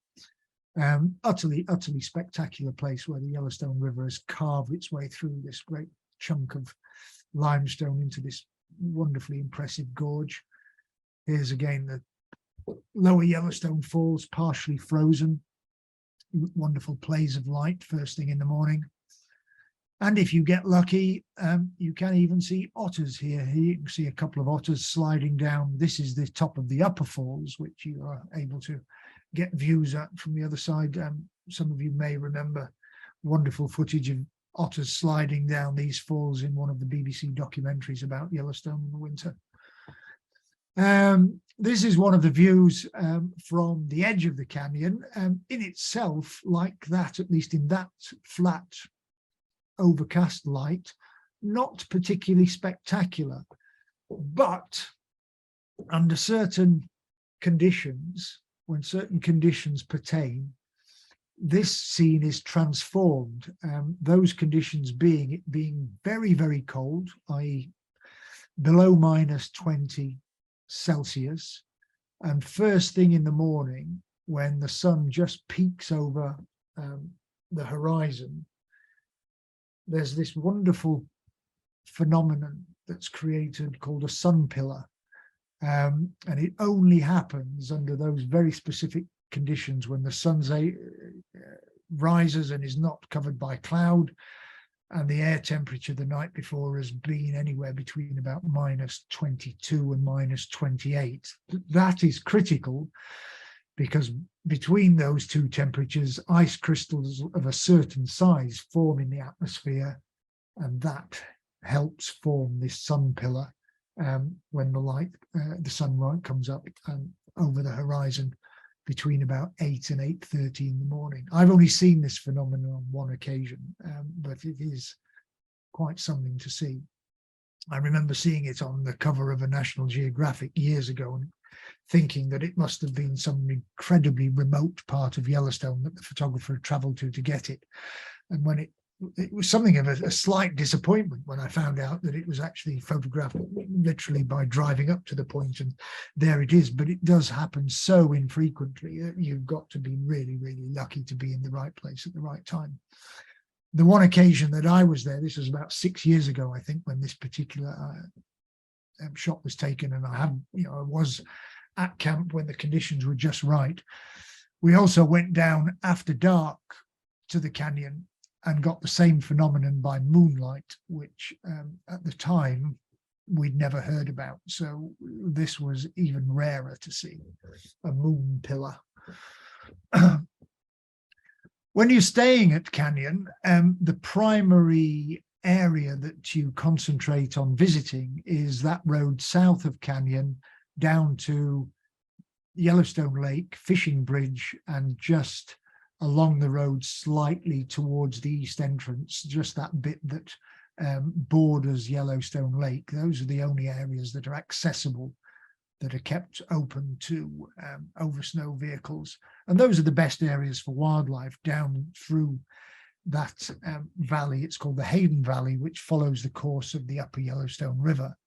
Utterly spectacular place where the Yellowstone River has carved its way through this great chunk of limestone into this wonderfully impressive gorge. Here's again the lower Yellowstone Falls, partially frozen. Wonderful plays of light first thing in the morning. And if you get lucky, you can even see otters here. Here you can see a couple of otters sliding down. This is the top of the upper falls, which you are able to get views at from the other side. Some of you may remember wonderful footage of otters sliding down these falls in one of the BBC documentaries about Yellowstone in the winter. This is one of the views from the edge of the canyon. In itself, like that, at least in that flat, overcast light, not particularly spectacular, but under certain conditions, when certain conditions pertain, this scene is transformed. Those conditions being it being very, very cold, i.e. below -20 Celsius, and first thing in the morning when the sun just peaks over the horizon, there's this wonderful phenomenon that's created called a sun pillar. And it only happens under those very specific conditions when the sun rises and is not covered by cloud, and the air temperature the night before has been anywhere between about -22 and -28. That is critical because between those two temperatures, ice crystals of a certain size form in the atmosphere, and that helps form this sun pillar when the sunlight comes up over the horizon between about 8 and 8:30 in the morning. I've only seen this phenomenon on one occasion, but it is quite something to see. I remember seeing it on the cover of a National Geographic years ago and thinking that it must have been some incredibly remote part of Yellowstone that the photographer had traveled to get it. And when it was something of a slight disappointment when I found out that it was actually photographed literally by driving up to the point, and there it is. But it does happen so infrequently that you've got to be really, really lucky to be in the right place at the right time. The one occasion that I was there, this was about 6 years ago, I think, when this particular shot was taken, and I was at camp when the conditions were just right. We also went down after dark to the canyon and got the same phenomenon by moonlight, which at the time we'd never heard about. So this was even rarer to see, a moon pillar. When you're staying at Canyon, the primary area that you concentrate on visiting is that road south of Canyon down to Yellowstone Lake, Fishing Bridge, and just along the road slightly towards the east entrance, just that bit that borders Yellowstone Lake. Those are the only areas that are accessible, that are kept open to oversnow vehicles. And those are the best areas for wildlife down through that valley. It's called the Hayden Valley, which follows the course of the upper Yellowstone River.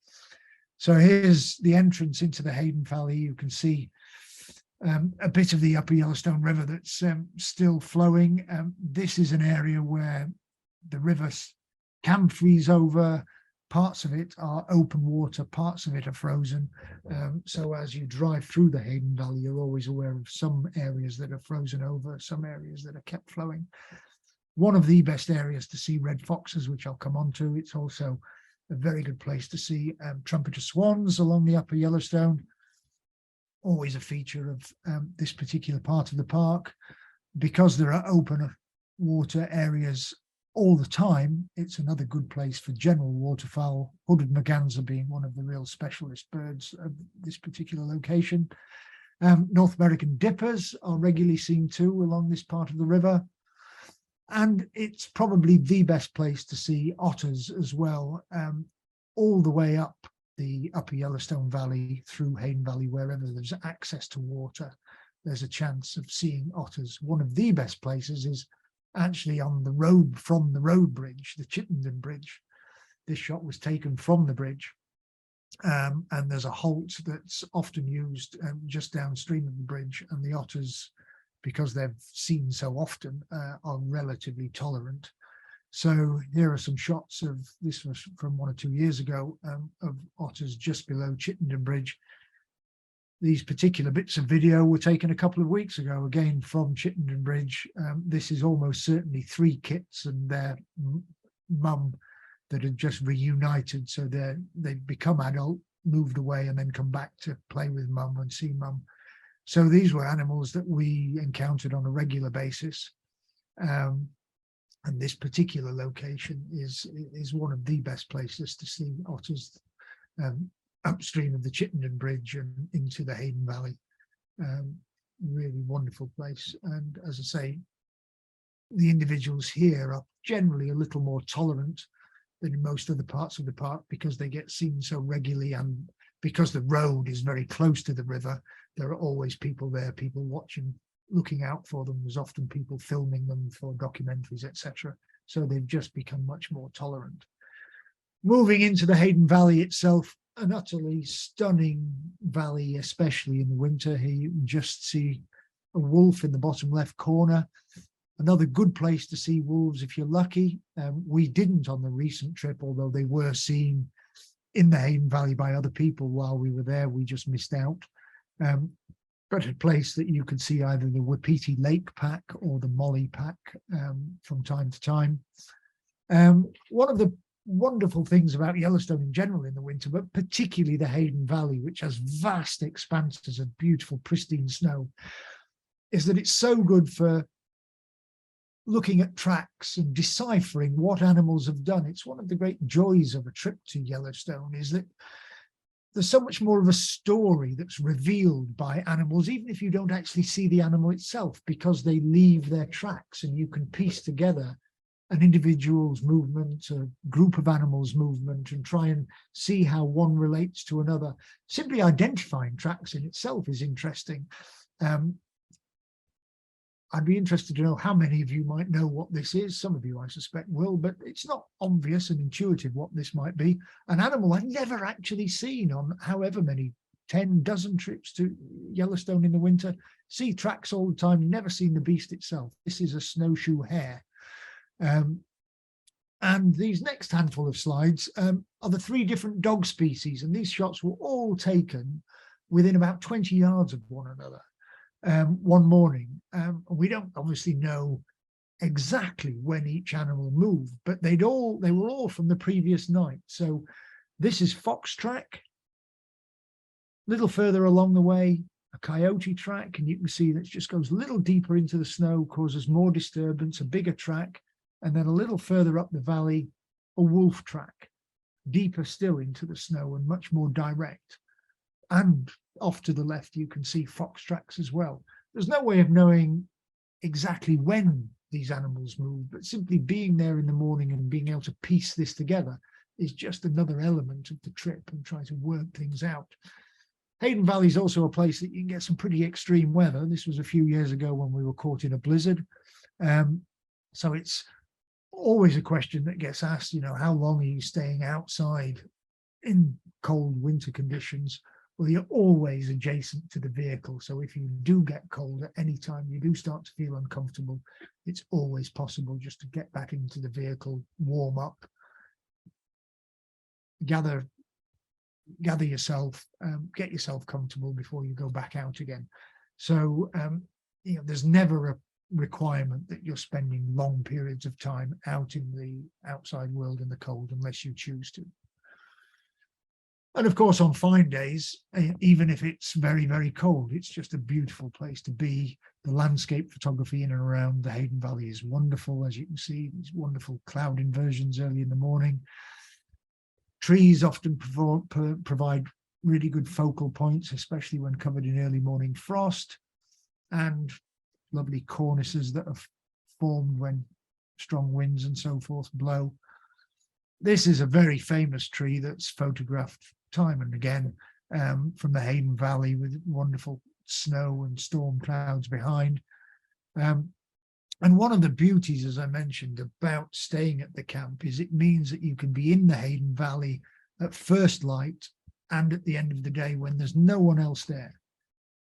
So here's the entrance into the Hayden Valley. You can see a bit of the upper Yellowstone River that's still flowing. This is an area where the river can freeze over. Parts of it are open water, parts of it are frozen. So as you drive through the Hayden Valley, you're always aware of some areas that are frozen over, some areas that are kept flowing. One of the best areas to see red foxes, which I'll come on to. It's also a very good place to see trumpeter swans along the upper Yellowstone. Always a feature of this particular part of the park. Because there are open water areas all the time. It's another good place for general waterfowl, hooded merganser being one of the real specialist birds of this particular location. North American dippers are regularly seen too along this part of the river. And it's probably the best place to see otters as well, all the way up the upper Yellowstone Valley through Hayden Valley. Wherever there's access to water, there's a chance of seeing otters. One of the best places is actually on the road, from the road bridge, the Chittenden Bridge. This shot was taken from the bridge, and there's a halt that's often used just downstream of the bridge, and the otters, because they've seen so often, are relatively tolerant. So here are some shots of, this was from 1 or 2 years ago, of otters just below Chittenden Bridge. These particular bits of video were taken a couple of weeks ago, again from Chittenden Bridge. This is almost certainly 3 kits and their mum that had just reunited. So they've become adult, moved away, and then come back to play with mum and see mum. So these were animals that we encountered on a regular basis. And this particular location is one of the best places to see otters, upstream of the Chittenden Bridge and into the Hayden Valley. Really wonderful place. And as I say, the individuals here are generally a little more tolerant than in most other parts of the park, because they get seen so regularly, and because the road is very close to the river, there are always people there, people watching, looking out for them. There's often people filming them for documentaries, etc. So they've just become much more tolerant. Moving into the Hayden Valley itself, an utterly stunning valley, especially in the winter. Here you can just see a wolf in the bottom left corner. Another good place to see wolves if you're lucky. We didn't on the recent trip, although they were seen in the Hayden Valley by other people while we were there. We just missed out. But a place that you can see either the Wapiti Lake Pack or the Molly Pack from time to time. One of the wonderful things about Yellowstone in general in the winter, but particularly the Hayden Valley, which has vast expanses of beautiful, pristine snow, is that it's so good for looking at tracks and deciphering what animals have done. It's one of the great joys of a trip to Yellowstone, is that there's so much more of a story that's revealed by animals, even if you don't actually see the animal itself, because they leave their tracks and you can piece together an individual's movement, a group of animals' movement, and try and see how one relates to another. Simply identifying tracks in itself is interesting. I'd be interested to know how many of you might know what this is. Some of you, I suspect, will, but it's not obvious and intuitive what this might be. An animal I've never actually seen on however many 10 dozen trips to Yellowstone in the winter. See tracks all the time, never seen the beast itself. This is a snowshoe hare. And these next handful of slides are the 3 different dog species, and these shots were all taken within about 20 yards of one another. One morning. We don't obviously know exactly when each animal moved, but they were all from the previous night. So this is fox track. A little further along the way, a coyote track, and you can see that it just goes a little deeper into the snow, causes more disturbance, a bigger track, and then a little further up the valley, a wolf track, deeper still into the snow and much more direct. And off to the left, you can see fox tracks as well. There's no way of knowing exactly when these animals move, but simply being there in the morning and being able to piece this together is just another element of the trip and try to work things out. Hayden Valley is also a place that you can get some pretty extreme weather. This was a few years ago when we were caught in a blizzard. So it's always a question that gets asked, how long are you staying outside in cold winter conditions? Well, you're always adjacent to the vehicle. So if you do get cold at any time, you do start to feel uncomfortable, it's always possible just to get back into the vehicle, warm up, gather yourself, get yourself comfortable before you go back out again. So, there's never a requirement that you're spending long periods of time out in the outside world in the cold unless you choose to. And of course, on fine days, even if it's very, very cold, it's just a beautiful place to be. The landscape photography in and around the Hayden Valley is wonderful, as you can see, these wonderful cloud inversions early in the morning. Trees often provide really good focal points, especially when covered in early morning frost, and lovely cornices that have formed when strong winds and so forth blow. This is a very famous tree that's photographed time and again from the Hayden Valley, with wonderful snow and storm clouds behind. And one of the beauties, as I mentioned, about staying at the camp is it means that you can be in the Hayden Valley at first light and at the end of the day when there's no one else there.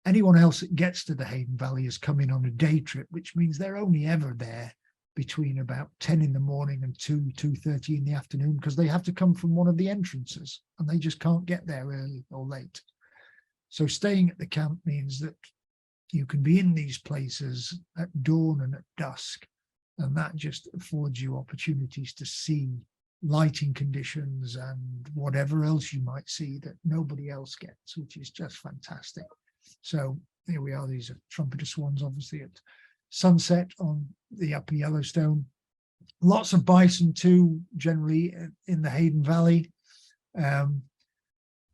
Anyone else that gets to the Hayden Valley has come in on a day trip, which means they're only ever there between about 10 in the morning and 2:30 in the afternoon, because they have to come from one of the entrances and they just can't get there early or late. So staying at the camp means that you can be in these places at dawn and at dusk, and that just affords you opportunities to see lighting conditions and whatever else you might see that nobody else gets, which is just fantastic. So here we are, these are trumpeter swans, obviously at sunset on the upper Yellowstone. Lots of bison too, generally in the Hayden Valley.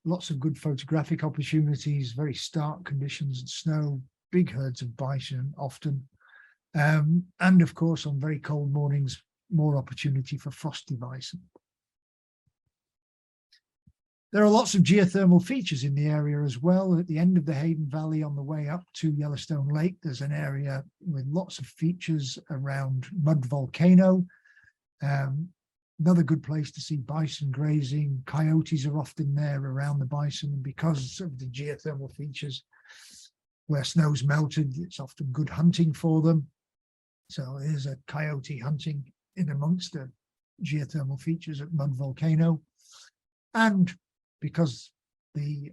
Lots of good photographic opportunities, very stark conditions and snow, big herds of bison often. And of course, on very cold mornings, more opportunity for frosty bison. There are lots of geothermal features in the area as well. At the end of the Hayden Valley on the way up to Yellowstone Lake, there's an area with lots of features around Mud Volcano. Another good place to see bison grazing. Coyotes are often there around the bison, and because of the geothermal features, where snow's melted, it's often good hunting for them. So here's a coyote hunting in amongst the geothermal features at Mud Volcano. And because the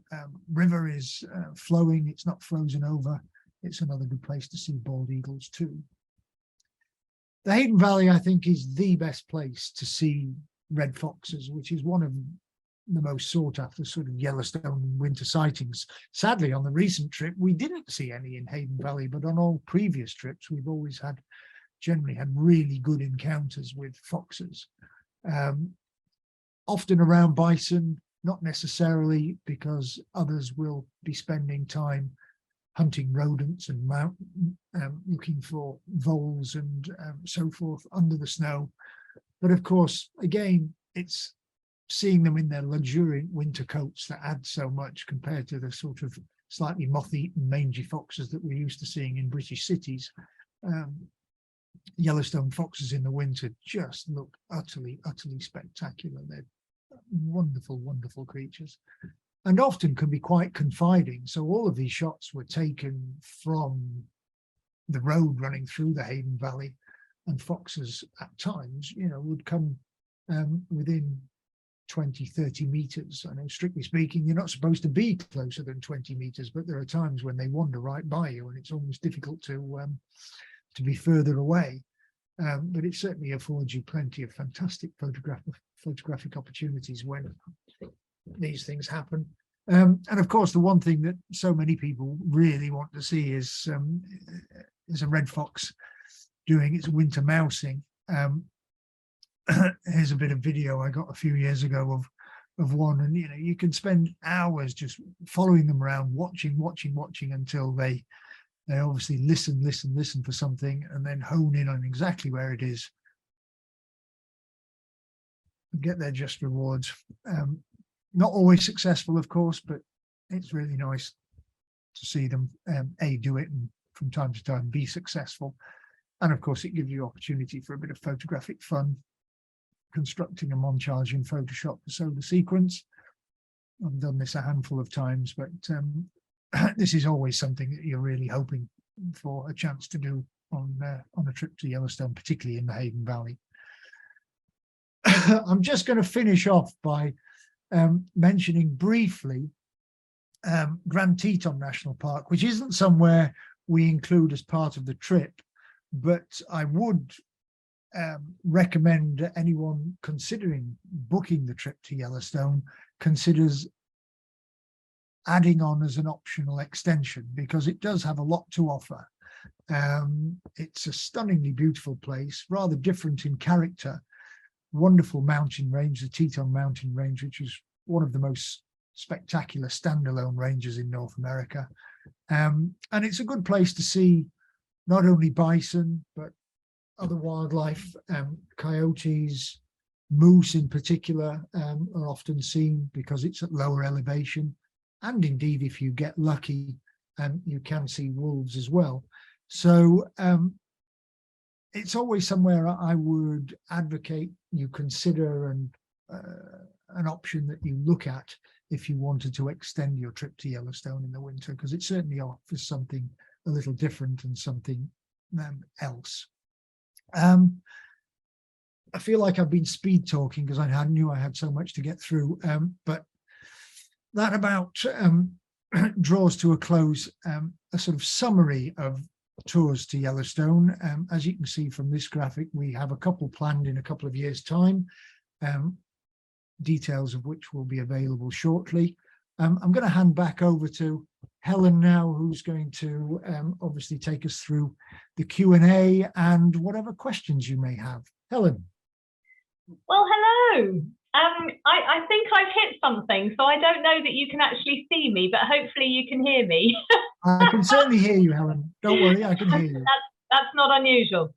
river is flowing, it's not frozen over, it's another good place to see bald eagles too. The Hayden Valley, I think, is the best place to see red foxes, which is one of the most sought after sort of Yellowstone winter sightings. Sadly, on the recent trip, we didn't see any in Hayden Valley, but on all previous trips, we've always generally had really good encounters with foxes. Often around bison, not necessarily, because others will be spending time hunting rodents and looking for voles and so forth under the snow. But of course, again, it's seeing them in their luxuriant winter coats that add so much compared to the sort of slightly moth-eaten mangy foxes that we're used to seeing in British cities. Yellowstone foxes in the winter just look utterly, utterly spectacular. They're wonderful, wonderful creatures, and often can be quite confiding. So all of these shots were taken from the road running through the Hayden Valley, and foxes at times, would come within 20, 30 meters. I know, strictly speaking, you're not supposed to be closer than 20 meters, but there are times when they wander right by you, and it's almost difficult to be further away. But it certainly affords you plenty of fantastic photographic opportunities when these things happen. And of course, the one thing that so many people really want to see is a red fox doing its winter mousing. Here's a bit of video I got a few years ago of one, and you can spend hours just following them around, watching until they obviously listen for something, and then hone in on exactly where it is and get their just rewards. Not always successful, of course, but it's really nice to see them do it, and from time to time be successful. And of course, it gives you opportunity for a bit of photographic fun, constructing a montage in Photoshop to show the sequence. I've done this a handful of times, but this is always something that you're really hoping for a chance to do on a trip to Yellowstone, particularly in the Hayden Valley. I'm just going to finish off by mentioning briefly Grand Teton National Park, which isn't somewhere we include as part of the trip, but I would recommend anyone considering booking the trip to Yellowstone considers adding on as an optional extension, because it does have a lot to offer. It's a stunningly beautiful place, rather different in character. Wonderful mountain range, the Teton Mountain Range, which is one of the most spectacular standalone ranges in North America. And it's a good place to see not only bison, but other wildlife, coyotes, moose in particular, are often seen because it's at lower elevation. And indeed, if you get lucky, you can see wolves as well. So it's always somewhere I would advocate you consider and an option that you look at if you wanted to extend your trip to Yellowstone in the winter, because it certainly offers something a little different and something else. I feel like I've been speed talking because I knew I had so much to get through, but that about draws to a close a sort of summary of tours to Yellowstone. As you can see from this graphic, we have a couple planned in a couple of years' time, details of which will be available shortly. I'm going to hand back over to Helen now, who's going to obviously take us through the Q&A and whatever questions you may have. Helen. Well, hello. I think I've hit something, so I don't know that you can actually see me, but hopefully you can hear me. I can certainly hear you, Helen. Don't worry, I can hear you. That's not unusual.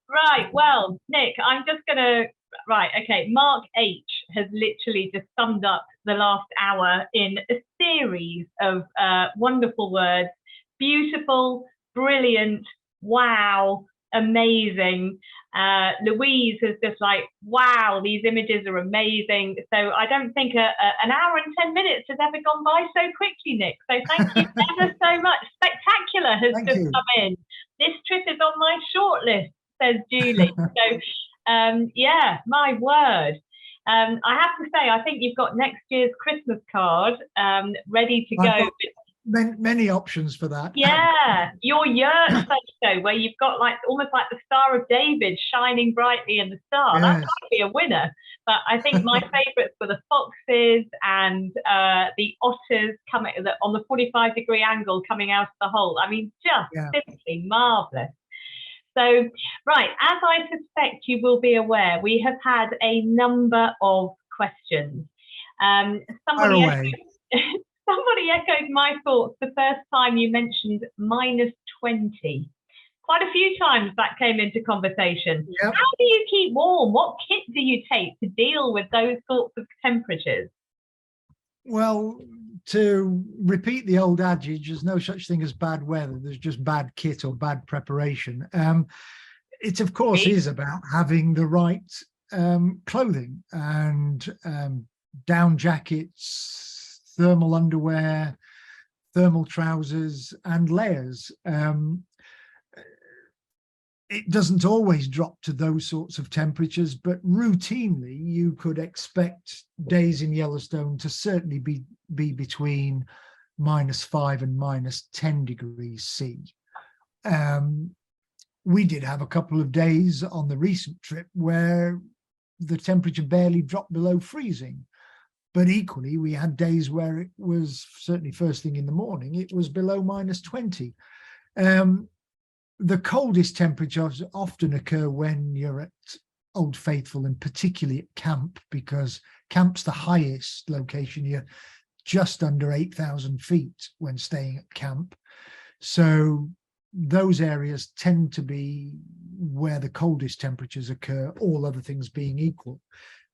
Right, well, Nick, I'm just going to... Right, okay, Mark H has literally just summed up the last hour in a series of wonderful words. Beautiful, brilliant, wow, amazing. Louise is just like, wow, these images are amazing. So I don't think an hour and 10 minutes has ever gone by so quickly, Nick. So thank you ever so much. Spectacular has just come in. This trip is on my shortlist, says Julie. So yeah, my word. I have to say, I think you've got next year's Christmas card ready to go. Many options for that. Yeah, your yurt photo where you've got like almost like the Star of David shining brightly in the star. Yes. That might be a winner. But I think my favourites were the foxes and the otters coming on the 45-degree angle coming out of the hole. I mean, just simply marvellous. So, right, as I suspect you will be aware, we have had a number of questions. Somebody echoed my thoughts the first time you mentioned -20. Quite a few times that came into conversation. Yep. How do you keep warm? What kit do you take to deal with those sorts of temperatures? Well, to repeat the old adage, there's no such thing as bad weather. There's just bad kit or bad preparation. It, of course, is about having the right clothing and down jackets, thermal underwear, thermal trousers, and layers. It doesn't always drop to those sorts of temperatures, but routinely you could expect days in Yellowstone to certainly be between -5 and -10 degrees C. We did have a couple of days on the recent trip where the temperature barely dropped below freezing. But equally, we had days where it was certainly first thing in the morning, it was below -20. The coldest temperatures often occur when you're at Old Faithful, and particularly at camp, because camp's the highest location. You're just under 8,000 feet when staying at camp. So those areas tend to be where the coldest temperatures occur, all other things being equal.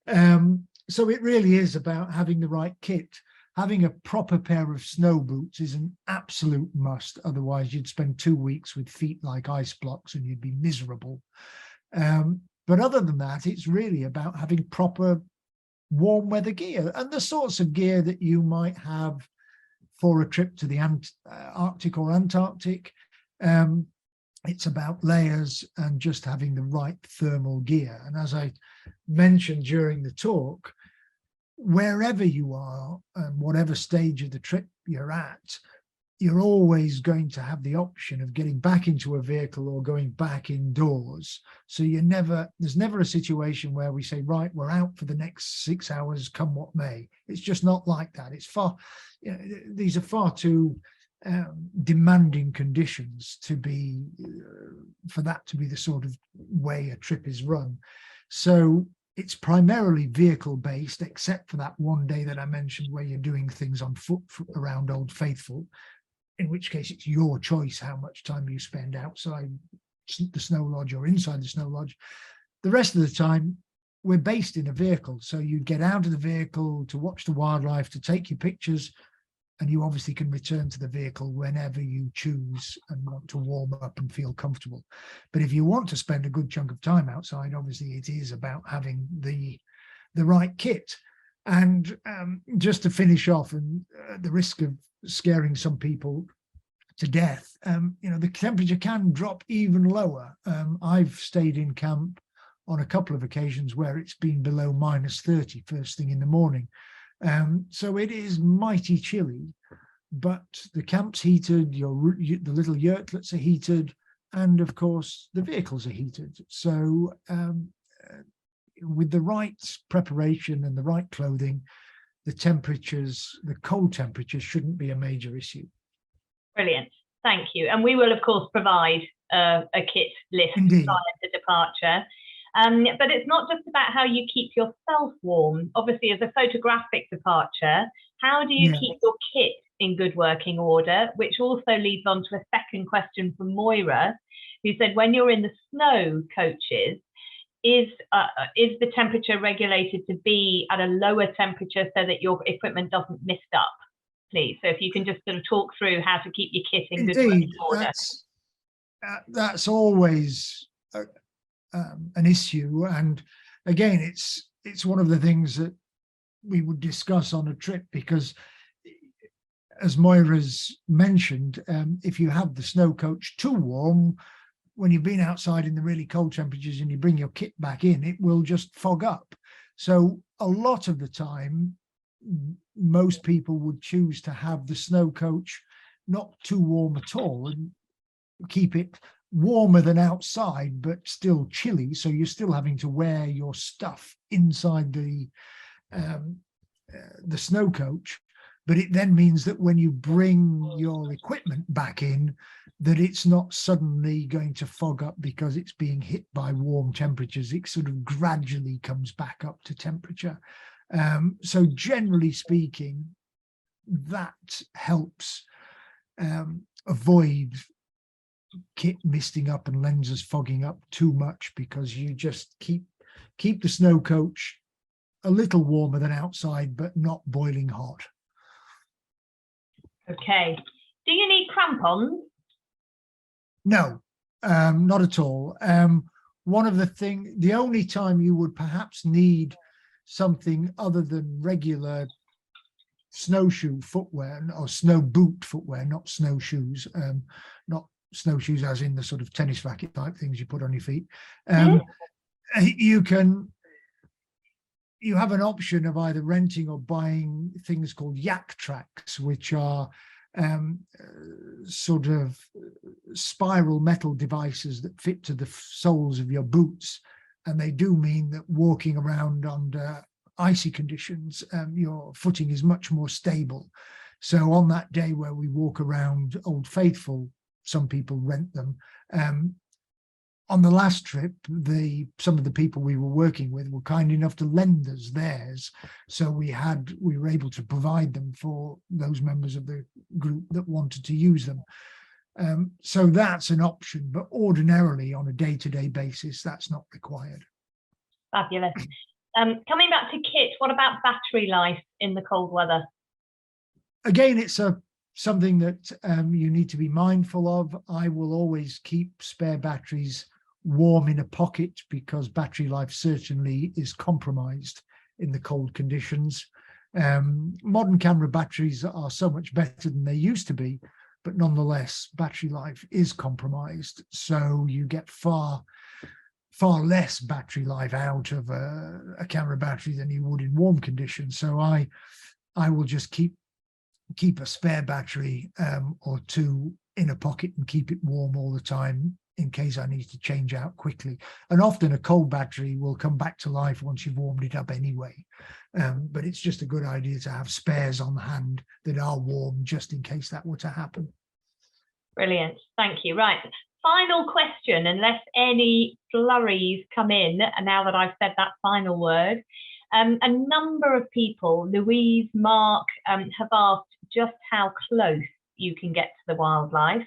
So it really is about having the right kit. Having a proper pair of snow boots is an absolute must. Otherwise, you'd spend 2 weeks with feet like ice blocks and you'd be miserable. But other than that, it's really about having proper warm weather gear and the sorts of gear that you might have for a trip to the Arctic or Antarctic. It's about layers and just having the right thermal gear. And as I mentioned during the talk, wherever you are and whatever stage of the trip you're at, you're always going to have the option of getting back into a vehicle or going back indoors. So there's never a situation where we say, right, we're out for the next 6 hours, come what may. It's just not like that. It's these are far too demanding conditions to be for that to be the sort of way a trip is run. So it's primarily vehicle based, except for that one day that I mentioned where you're doing things on foot around Old Faithful, in which case it's your choice how much time you spend outside the snow lodge or inside the snow lodge. The rest of the time we're based in a vehicle, so you get out of the vehicle to watch the wildlife, to take your pictures, and you obviously can return to the vehicle whenever you choose and want to warm up and feel comfortable. But if you want to spend a good chunk of time outside, obviously it is about having the right kit. And just to finish off, and the risk of scaring some people to death, the temperature can drop even lower. I've stayed in camp on a couple of occasions where it's been below -30 first thing in the morning. So it is mighty chilly, but the camp's heated, the little yurtlets are heated, and of course the vehicles are heated. So with the right preparation and the right clothing, the cold temperatures shouldn't be a major issue. Brilliant, thank you. And we will of course provide a kit list Indeed. prior to departure. But it's not just about how you keep yourself warm. Obviously, as a photographic departure, how do you keep your kit in good working order? Which also leads on to a second question from Moira, who said, when you're in the snow coaches, is the temperature regulated to be at a lower temperature so that your equipment doesn't mist up, please? So if you can just sort of talk through how to keep your kit in good working order. That's always an issue, and again it's one of the things that we would discuss on a trip, because as Moira's mentioned, if you have the snow coach too warm, when you've been outside in the really cold temperatures and you bring your kit back in, it will just fog up. So a lot of the time most people would choose to have the snow coach not too warm at all and keep it warmer than outside, but still chilly. So you're still having to wear your stuff inside the snow coach. But it then means that when you bring your equipment back in, that it's not suddenly going to fog up because it's being hit by warm temperatures. It sort of gradually comes back up to temperature. So generally speaking, that helps avoid kit misting up and lenses fogging up too much, because you just keep the snow coach a little warmer than outside, but not boiling hot. Okay. Do you need crampons? No, not at all. The only time you would perhaps need something other than regular snowshoe footwear or snow boot footwear, not snowshoes, not snowshoes as in the sort of tennis racket type things you put on your feet. You have an option of either renting or buying things called yak tracks, which are sort of spiral metal devices that fit to the soles of your boots. And they do mean that walking around under icy conditions, your footing is much more stable. So on that day where we walk around Old Faithful, some people rent them. On the last trip, some of the people we were working with were kind enough to lend us theirs. So we were able to provide them for those members of the group that wanted to use them. So that's an option, but ordinarily on a day-to-day basis, that's not required. Fabulous. Coming back to kit, what about battery life in the cold weather? Again, it's something that you need to be mindful of. I will always keep spare batteries warm in a pocket, because battery life certainly is compromised in the cold conditions. Modern camera batteries are so much better than they used to be, but nonetheless, battery life is compromised. So you get far less battery life out of a camera battery than you would in warm conditions. So I will just keep a spare battery or two in a pocket and keep it warm all the time in case I need to change out quickly. And often a cold battery will come back to life once you've warmed it up anyway. But it's just a good idea to have spares on hand that are warm just in case that were to happen. Brilliant. Thank you. Right. Final question, unless any flurries come in now that I've said that final word. A number of people, Louise, Mark, have asked just how close you can get to the wildlife.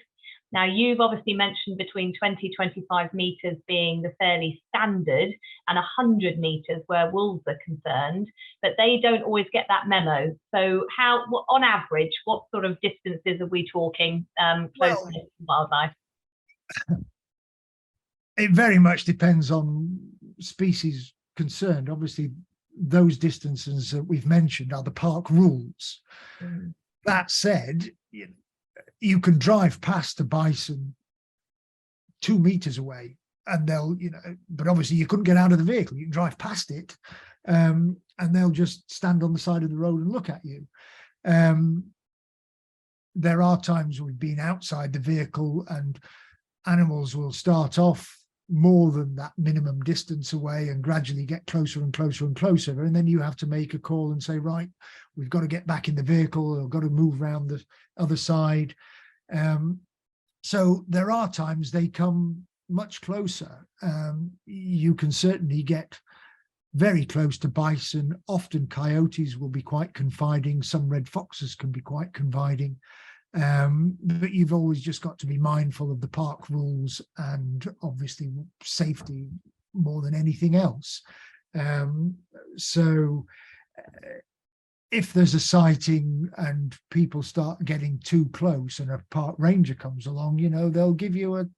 Now, you've obviously mentioned between 20-25 metres being the fairly standard and 100 metres where wolves are concerned, but they don't always get that memo. So how, on average, what sort of distances are we talking close to wildlife? It very much depends on species concerned. Obviously, those distances that we've mentioned are the park rules. That said, you can drive past a bison 2 meters away and they'll, but obviously you couldn't get out of the vehicle. You can drive past it and they'll just stand on the side of the road and look at you. There are times we've been outside the vehicle and animals will start off more than that minimum distance away and gradually get closer and closer and closer. And then you have to make a call and say, right, we've got to get back in the vehicle or got to move around the other side. So there are times they come much closer. You can certainly get very close to bison. Often coyotes will be quite confiding. Some red foxes can be quite confiding. But you've always just got to be mindful of the park rules and obviously safety more than anything else. So if there's a sighting and people start getting too close and a park ranger comes along, they'll give you a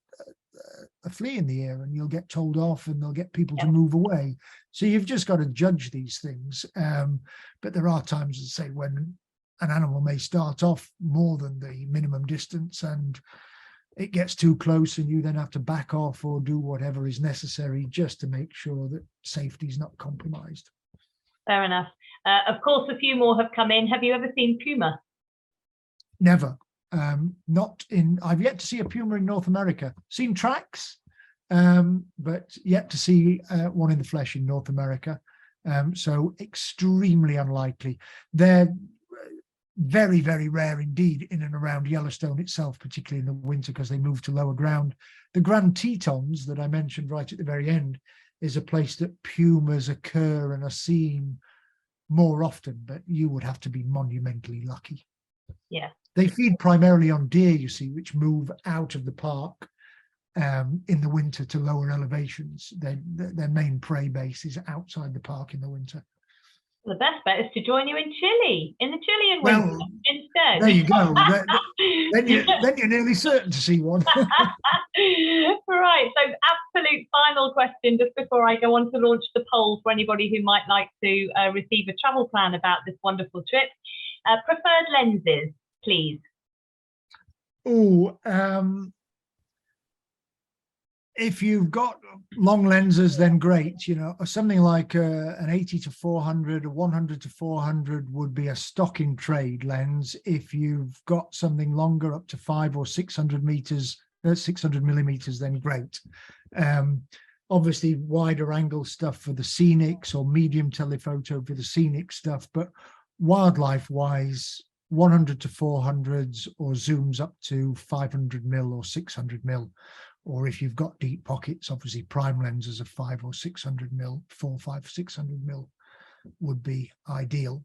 flea in the ear and you'll get told off and they'll get people to move away. So you've just got to judge these things. But there are times, as I say, when an animal may start off more than the minimum distance and it gets too close and you then have to back off or do whatever is necessary just to make sure that safety is not compromised. Fair enough. Of course, a few more have come in. Have you ever seen puma? Never. I've yet to see a puma in North America. Seen tracks, but yet to see one in the flesh in North America. So extremely unlikely. They're very, very rare indeed in and around Yellowstone itself, particularly in the winter because they move to lower ground. The Grand Tetons that I mentioned right at the very end is a place that pumas occur and are seen more often, but you would have to be monumentally lucky. Yeah. They feed primarily on deer, you see, which move out of the park in the winter to lower elevations. Their main prey base is outside the park in the winter. The best bet is to join you in Chile, in the Chilean winter instead. There you go. then you're nearly certain to see one. Right, so absolute final question just before I go on to launch the poll for anybody who might like to receive a travel plan about this wonderful trip. Preferred lenses, please. If you've got long lenses, then great. Something like an 80-400, a 100-400 would be a stock in trade lens. If you've got something longer, up to 500 or 600 meters, 600 millimeters, then great. Obviously, wider angle stuff for the scenics or medium telephoto for the scenic stuff, but wildlife-wise, 100-400s or zooms up to 500 mil or 600 mil. Or if you've got deep pockets, obviously prime lenses of 500 or 600 mil, 600 mil would be ideal.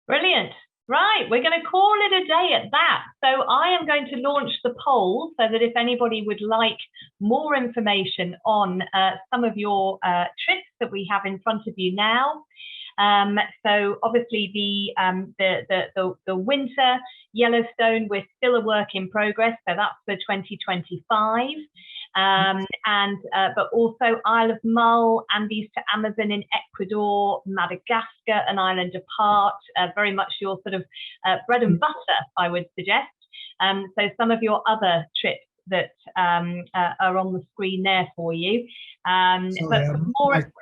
Brilliant. Right, we're going to call it a day at that. So I am going to launch the poll so that if anybody would like more information on some of your trips that we have in front of you now. So obviously the winter Yellowstone, we're still a work in progress, so that's for 2025. But also Isle of Mull, Andes to Amazon in Ecuador, Madagascar, an island apart, very much your sort of bread and butter, I would suggest. So some of your other trips that are on the screen there for you. Sorry, but more.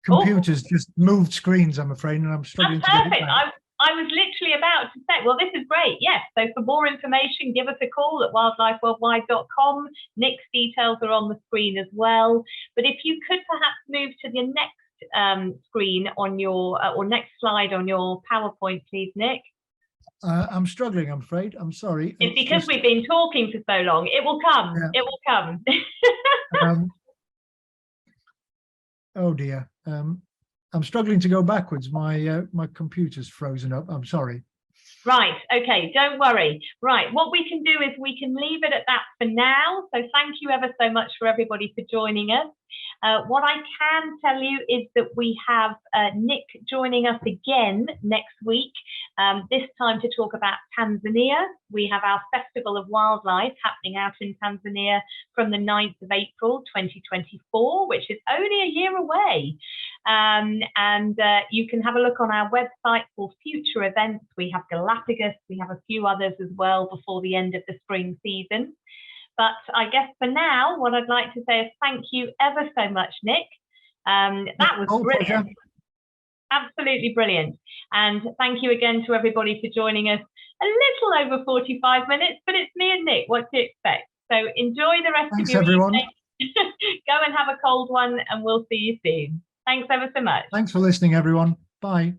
Computers just moved screens, I'm afraid, and I'm struggling to get it back. I was literally about to say, well, this is great. Yes. So for more information, give us a call at wildlifeworldwide.com. Nick's details are on the screen as well. But if you could perhaps move to the next screen on your, or next slide on your PowerPoint, please, Nick. I'm struggling, I'm afraid. I'm sorry. It's because we've been talking for so long. It will come. Yeah. It will come. Oh dear. I'm struggling to go backwards. My computer's frozen up. I'm sorry. Right. Okay. Don't worry. Right. What we can do is we can leave it at that for now. So thank you ever so much for everybody for joining us. What I can tell you is that we have Nick joining us again next week, this time to talk about Tanzania. We have our Festival of Wildlife happening out in Tanzania from the 9th of April 2024, which is only a year away. And you can have a look on our website for future events. We have Galapagos, we have a few others as well before the end of the spring season. But I guess for now, what I'd like to say is thank you ever so much, Nick. That was brilliant. Pleasure. Absolutely brilliant. And thank you again to everybody for joining us. A little over 45 minutes, but it's me and Nick. What to expect? So enjoy the rest of your evening. Go and have a cold one, and we'll see you soon. Thanks ever so much. Thanks for listening, everyone. Bye.